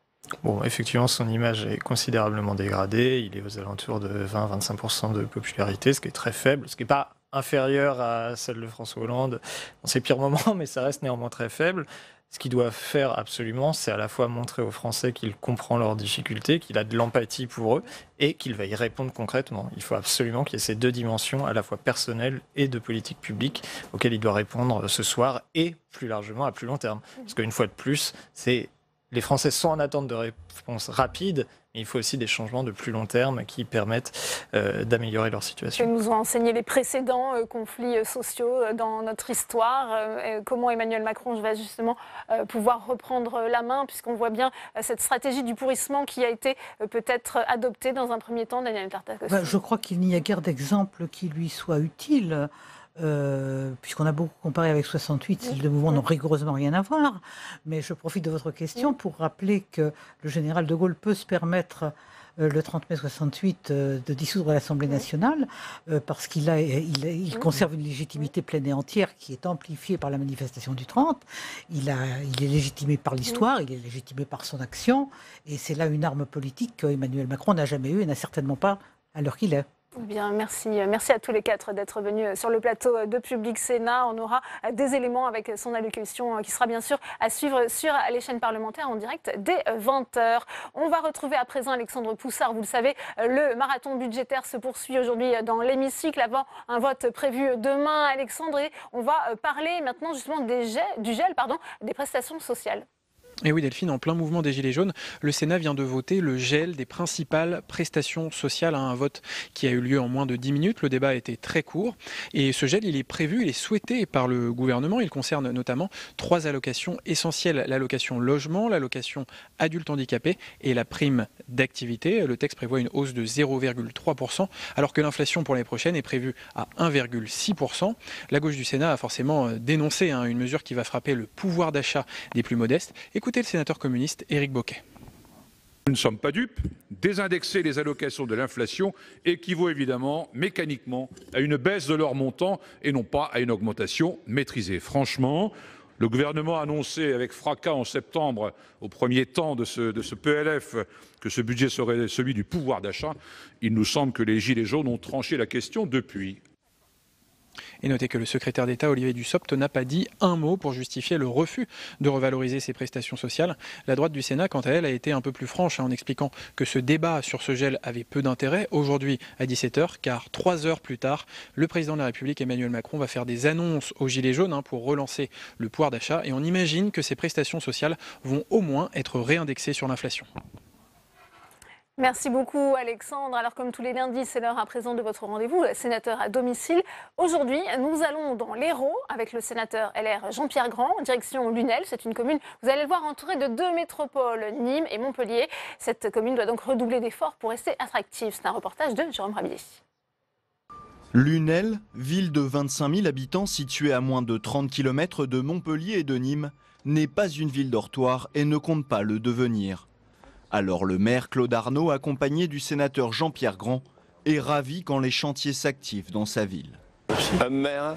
Bon, effectivement, son image est considérablement dégradée. Il est aux alentours de 20-25% de popularité, ce qui est très faible, ce qui n'est pas inférieur à celle de François Hollande dans ses pires moments, mais ça reste néanmoins très faible. Ce qu'il doit faire absolument, c'est à la fois montrer aux Français qu'il comprend leurs difficultés, qu'il a de l'empathie pour eux et qu'il va y répondre concrètement. Il faut absolument qu'il y ait ces 2 dimensions, à la fois personnelles et de politique publique, auxquelles il doit répondre ce soir et plus largement à plus long terme. Parce qu'une fois de plus, les Français sont en attente de réponses rapides, mais il faut aussi des changements de plus long terme qui permettent d'améliorer leur situation. Que nous ont enseigné les précédents conflits sociaux dans notre histoire. Comment Emmanuel Macron va justement pouvoir reprendre la main, puisqu'on voit bien cette stratégie du pourrissement qui a été peut-être adoptée dans un premier temps, Daniel Tartakovsky. Je crois qu'il n'y a guère d'exemple qui lui soit utile. puisqu'on a beaucoup comparé avec 68, ces deux mouvements n'ont rigoureusement rien à voir. Mais je profite de votre question pour rappeler que le général de Gaulle peut se permettre le 30 mai 68 de dissoudre l'Assemblée nationale parce qu'il conserve une légitimité pleine et entière qui est amplifiée par la manifestation du 30. Il est légitimé par l'histoire, il est légitimé par son action et c'est là une arme politique qu'Emmanuel Macron n'a jamais eue et n'a certainement pas à l'heure qu'il est. Bien, merci à tous les quatre d'être venus sur le plateau de Public Sénat. On aura des éléments avec son allocution qui sera bien sûr à suivre sur les chaînes parlementaires en direct dès 20h. On va retrouver à présent Alexandre Poussard. Vous le savez, le marathon budgétaire se poursuit aujourd'hui dans l'hémicycle avant un vote prévu demain. Alexandre, et on va parler maintenant justement du gel des prestations sociales. Et oui Delphine, en plein mouvement des Gilets jaunes, le Sénat vient de voter le gel des principales prestations sociales, un vote qui a eu lieu en moins de 10 minutes. Le débat a été très court et ce gel, il est prévu, il est souhaité par le gouvernement. Il concerne notamment 3 allocations essentielles, l'allocation logement, l'allocation adulte handicapé et la prime d'activité. Le texte prévoit une hausse de 0,3% alors que l'inflation pour l'année prochaine est prévue à 1,6%. La gauche du Sénat a forcément dénoncé une mesure qui va frapper le pouvoir d'achat des plus modestes. Écoutez le sénateur communiste Éric Bocquet. Nous ne sommes pas dupes. Désindexer les allocations de l'inflation équivaut évidemment mécaniquement à une baisse de leur montant et non pas à une augmentation maîtrisée. Franchement, le gouvernement a annoncé avec fracas en septembre, au premier temps de ce PLF, que ce budget serait celui du pouvoir d'achat. Il nous semble que les Gilets jaunes ont tranché la question depuis. Et notez que le secrétaire d'État Olivier Dussopt n'a pas dit un mot pour justifier le refus de revaloriser ces prestations sociales. La droite du Sénat, quant à elle, a été un peu plus franche en expliquant que ce débat sur ce gel avait peu d'intérêt aujourd'hui à 17h, car 3 heures plus tard, le président de la République Emmanuel Macron va faire des annonces aux Gilets jaunes pour relancer le pouvoir d'achat. Et on imagine que ces prestations sociales vont au moins être réindexées sur l'inflation. Merci beaucoup Alexandre. Alors comme tous les lundis, c'est l'heure à présent de votre rendez-vous, sénateur à domicile. Aujourd'hui, nous allons dans l'Hérault avec le sénateur LR Jean-Pierre Grand, direction Lunel. C'est une commune, vous allez le voir, entourée de 2 métropoles, Nîmes et Montpellier. Cette commune doit donc redoubler d'efforts pour rester attractive. C'est un reportage de Jérôme Rabier. Lunel, ville de 25 000 habitants située à moins de 30 km de Montpellier et de Nîmes, n'est pas une ville dortoir et ne compte pas le devenir. Alors le maire Claude Arnaud, accompagné du sénateur Jean-Pierre Grand, est ravi quand les chantiers s'activent dans sa ville. Un maire,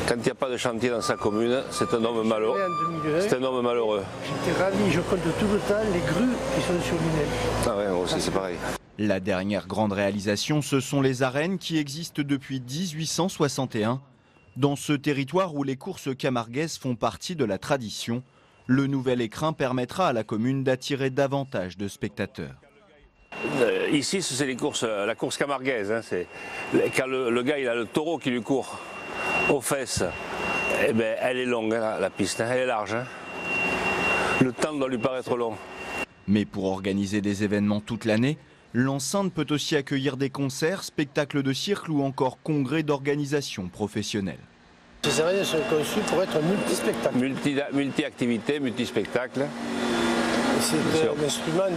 quand il n'y a pas de chantier dans sa commune, c'est un homme malheureux. C'est un homme malheureux. J'étais ravi, je compte tout le temps les grues qui sont sur Lunel. Ah ouais, moi aussi c'est pareil. La dernière grande réalisation, ce sont les arènes qui existent depuis 1861. Dans ce territoire où les courses camarguaises font partie de la tradition, le nouvel écrin permettra à la commune d'attirer davantage de spectateurs. Ici, c'est la course camarguaise. Quand le gars il a le taureau qui lui court aux fesses, eh ben, elle est longue, la piste, elle est large. Le temps doit lui paraître long. Mais pour organiser des événements toute l'année, l'enceinte peut aussi accueillir des concerts, spectacles de cirque ou encore congrès d'organisation professionnelle. Ces arénas sont conçues pour être multispectacles. Multi-activités, multispectacles. C'est un instrument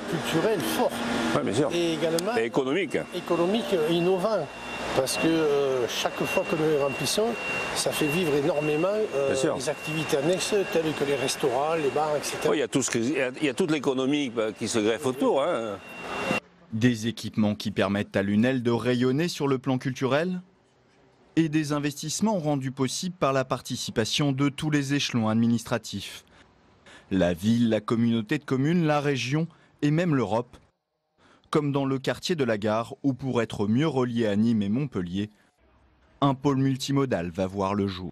culturel fort. Oui, bien sûr. Et également économique. Économique, innovant. Parce que chaque fois que nous les remplissons, ça fait vivre énormément les activités annexes telles que les restaurants, les bars, etc. Oui, il y a toute l'économie qui se greffe autour. Des équipements qui permettent à Lunel de rayonner sur le plan culturel et des investissements rendus possibles par la participation de tous les échelons administratifs. La ville, la communauté de communes, la région et même l'Europe, comme dans le quartier de la Gare où pour être mieux relié à Nîmes et Montpellier, un pôle multimodal va voir le jour.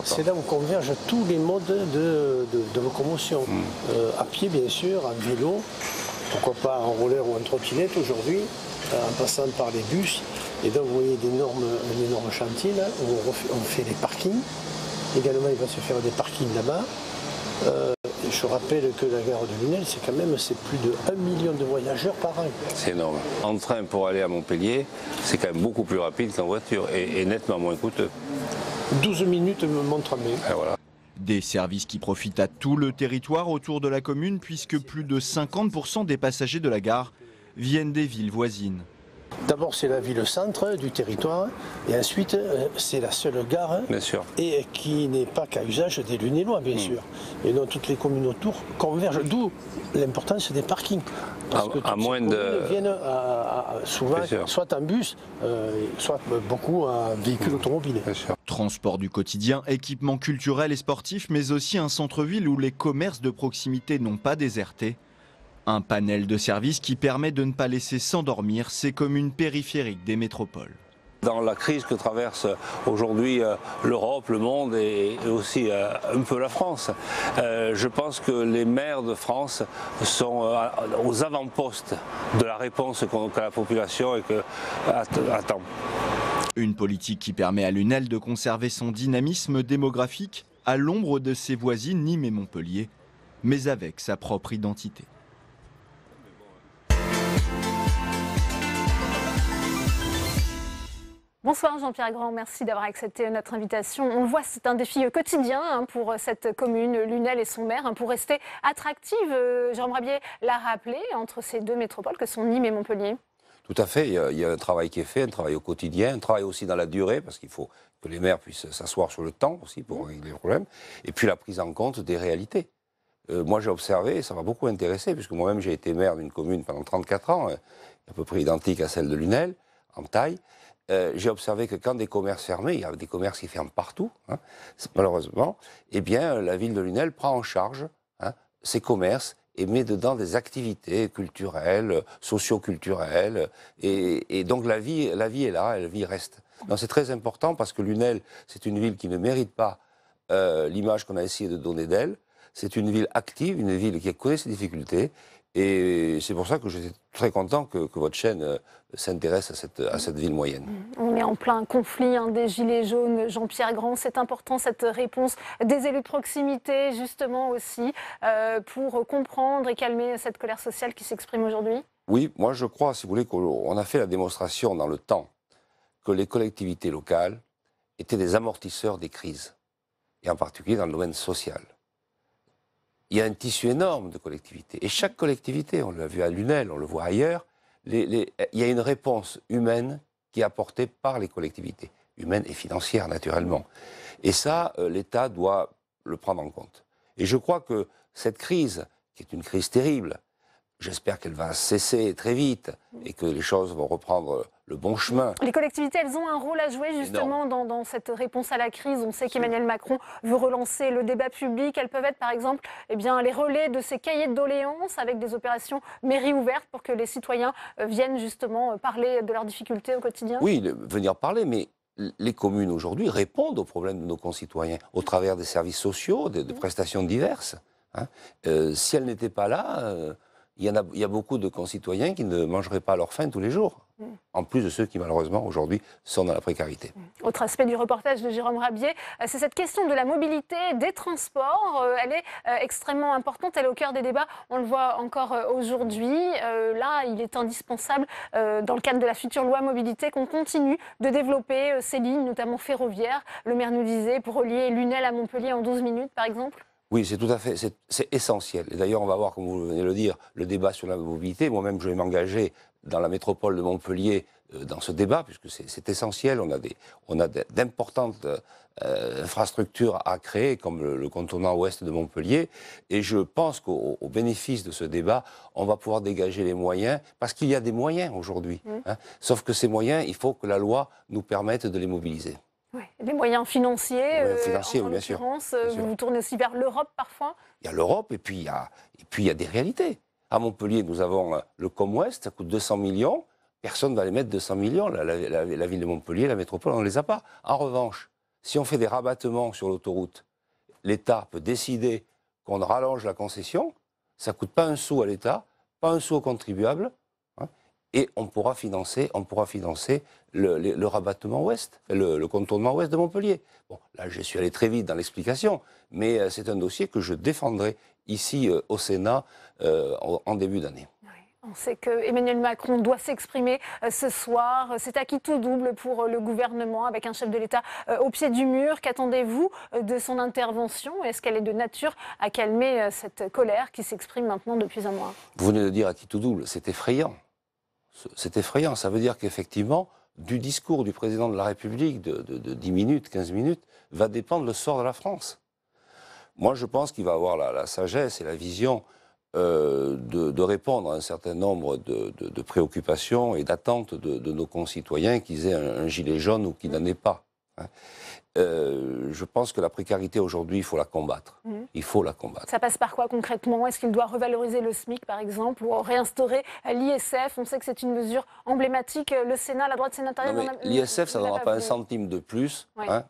C'est là où convergent tous les modes de locomotion. À pied bien sûr, en vélo, pourquoi pas en roller ou en trottinette aujourd'hui, en passant par les bus. Et donc vous voyez un énorme chantier là, où on fait les parkings. Également il va se faire des parkings là-bas. Je rappelle que la gare de Lunel, c'est plus de 1 million de voyageurs par an. C'est énorme. En train pour aller à Montpellier, c'est quand même beaucoup plus rapide qu'en voiture et nettement moins coûteux. 12 minutes me montre à main. Voilà. Des services qui profitent à tout le territoire autour de la commune puisque plus de 50% des passagers de la gare viennent des villes voisines. D'abord, c'est la ville-centre du territoire, et ensuite, c'est la seule gare, et qui n'est pas qu'à usage des Lunélois, bien sûr. Et donc, toutes les communes autour convergent, d'où l'importance des parkings. Parce que toutes ces communes viennent souvent, soit en bus, soit beaucoup en véhicule automobile. Transport du quotidien, équipements culturels et sportifs, mais aussi un centre-ville où les commerces de proximité n'ont pas déserté. Un panel de services qui permet de ne pas laisser s'endormir ces communes périphériques des métropoles. Dans la crise que traverse aujourd'hui l'Europe, le monde et aussi un peu la France, je pense que les maires de France sont aux avant-postes de la réponse que la population attend. Une politique qui permet à Lunel de conserver son dynamisme démographique à l'ombre de ses voisines Nîmes et Montpellier, mais avec sa propre identité. Bonsoir Jean-Pierre Grand, merci d'avoir accepté notre invitation. On le voit, c'est un défi quotidien pour cette commune, Lunel et son maire, pour rester attractive. Jérôme Rabier l'a rappelé, entre ces deux métropoles que sont Nîmes et Montpellier. Tout à fait, il y a un travail qui est fait, un travail au quotidien, un travail aussi dans la durée, parce qu'il faut que les maires puissent s'asseoir sur le temps aussi pour régler les problèmes, et puis la prise en compte des réalités. Moi j'ai observé, et ça m'a beaucoup intéressé, puisque moi-même j'ai été maire d'une commune pendant 34 ans, à peu près identique à celle de Lunel, en taille. J'ai observé que quand des commerces fermaient, il y avait des commerces qui ferment partout, malheureusement, eh bien la ville de Lunel prend en charge ces commerces et met dedans des activités culturelles, socio-culturelles, et donc la vie est là, la vie reste. C'est très important parce que Lunel, c'est une ville qui ne mérite pas l'image qu'on a essayé de donner d'elle. C'est une ville active, une ville qui connaît ses difficultés, et c'est pour ça que j'étais très content que votre chaîne s'intéresse à cette ville moyenne. On est en plein conflit des Gilets jaunes, Jean-Pierre Grand. C'est important cette réponse des élus de proximité, justement aussi, pour comprendre et calmer cette colère sociale qui s'exprime aujourd'hui. Oui, moi je crois, si vous voulez, qu'on a fait la démonstration dans le temps que les collectivités locales étaient des amortisseurs des crises, et en particulier dans le domaine social. Il y a un tissu énorme de collectivités. Et chaque collectivité, on l'a vu à Lunel, on le voit ailleurs, il y a une réponse humaine qui est apportée par les collectivités. Humaine et financière, naturellement. Et ça, l'État doit le prendre en compte. Et je crois que cette crise, qui est une crise terrible, j'espère qu'elle va cesser très vite et que les choses vont reprendre le bon chemin. Les collectivités, elles ont un rôle à jouer justement dans cette réponse à la crise. On sait qu'Emmanuel Macron veut relancer le débat public. Elles peuvent être par exemple les relais de ces cahiers de doléances avec des opérations mairie ouvertes pour que les citoyens viennent justement parler de leurs difficultés au quotidien. Oui, venir parler, mais les communes aujourd'hui répondent aux problèmes de nos concitoyens au travers des services sociaux, de prestations diverses. Si elles n'étaient pas là... Il y a beaucoup de concitoyens qui ne mangeraient pas leur faim tous les jours, en plus de ceux qui malheureusement aujourd'hui sont dans la précarité. Autre aspect du reportage de Jérôme Rabier, c'est cette question de la mobilité, des transports. Elle est extrêmement importante, elle est au cœur des débats, on le voit encore aujourd'hui. Là, il est indispensable, dans le cadre de la future loi mobilité, qu'on continue de développer ces lignes, notamment ferroviaires. Le maire nous disait, pour relier Lunel à Montpellier en 12 minutes, par exemple. Oui, c'est tout à fait, c'est essentiel. Et d'ailleurs, on va voir, comme vous venez de le dire, le débat sur la mobilité. Moi-même, je vais m'engager dans la métropole de Montpellier dans ce débat, puisque c'est essentiel. On a d'importantes infrastructures à créer, comme le contournement ouest de Montpellier. Et je pense qu'au bénéfice de ce débat, on va pouvoir dégager les moyens, parce qu'il y a des moyens aujourd'hui. Sauf que ces moyens, il faut que la loi nous permette de les mobiliser. Oui, des moyens financiers, oui, bien sûr. Vous vous tournez aussi vers l'Europe parfois. Il y a l'Europe et puis il y a des réalités. À Montpellier, nous avons le Com-Ouest, ça coûte 200 millions. Personne ne va les mettre 200 millions. La ville de Montpellier, la métropole, on ne les a pas. En revanche, si on fait des rabattements sur l'autoroute, l'État peut décider qu'on rallonge la concession. Ça ne coûte pas un sou à l'État, pas un sou aux contribuables. Et on pourra financer le rabattement ouest, le contournement ouest de Montpellier. Bon, là, je suis allé très vite dans l'explication, mais c'est un dossier que je défendrai ici au Sénat en début d'année. On sait qu'Emmanuel Macron doit s'exprimer ce soir. C'est à qui tout double pour le gouvernement, avec un chef de l'État au pied du mur. Qu'attendez-vous de son intervention? Est-ce qu'elle est de nature à calmer cette colère qui s'exprime maintenant depuis un mois? Vous venez de dire à qui tout double, c'est effrayant. c'est effrayant. Ça veut dire qu'effectivement, du discours du président de la République de 10 minutes, 15 minutes, va dépendre le sort de la France. Moi, je pense qu'il va avoir la sagesse et la vision de répondre à un certain nombre de préoccupations et d'attentes de nos concitoyens, qu'ils aient un gilet jaune ou qu'ils n'en aient pas. Hein. Je pense que la précarité aujourd'hui, il faut la combattre. Il faut la combattre. Ça passe par quoi concrètement? Est-ce qu'il doit revaloriser le SMIC par exemple ou réinstaurer l'ISF? On sait que c'est une mesure emblématique. Le Sénat, la droite sénatoriale... L'ISF, ça ne donnera pas un centime de plus à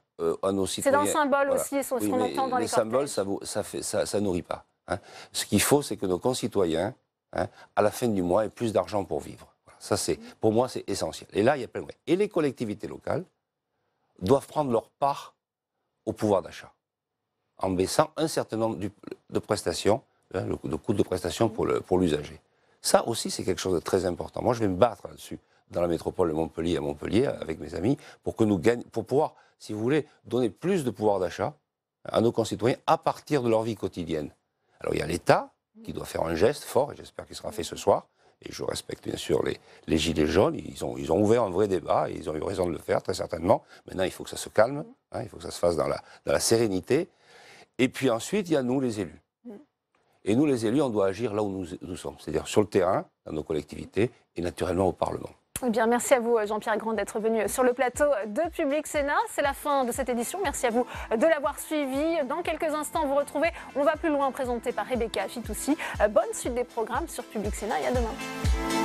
nos citoyens. C'est un symbole aussi, ce qu'on entend dans les symboles, ça nourrit pas. Hein. Ce qu'il faut, c'est que nos concitoyens, à la fin du mois, aient plus d'argent pour vivre. Voilà. Ça, pour moi, c'est essentiel. Et là, il y a plein de moyens. Et les collectivités locales doivent prendre leur part au pouvoir d'achat, en baissant un certain nombre de prestations, le coût de prestations pour l'usager. Ça aussi, c'est quelque chose de très important. Moi, je vais me battre là-dessus, dans la métropole de Montpellier, à Montpellier, avec mes amis, pour pouvoir, si vous voulez, donner plus de pouvoir d'achat à nos concitoyens à partir de leur vie quotidienne. Alors, il y a l'État qui doit faire un geste fort, et j'espère qu'il sera fait ce soir. Et je respecte bien sûr les Gilets jaunes, ils ont ouvert un vrai débat, et ils ont eu raison de le faire, très certainement. Maintenant, il faut que ça se calme, il faut que ça se fasse dans la sérénité. Et puis ensuite, il y a nous, les élus. Et nous, les élus, on doit agir là où nous sommes, c'est-à-dire sur le terrain, dans nos collectivités, et naturellement au Parlement. Eh bien, merci à vous, Jean-Pierre Grand, d'être venu sur le plateau de Public Sénat. C'est la fin de cette édition. Merci à vous de l'avoir suivi. Dans quelques instants, vous retrouvez On va plus loin, présenté par Rebecca Fitoussi. Bonne suite des programmes sur Public Sénat et à demain.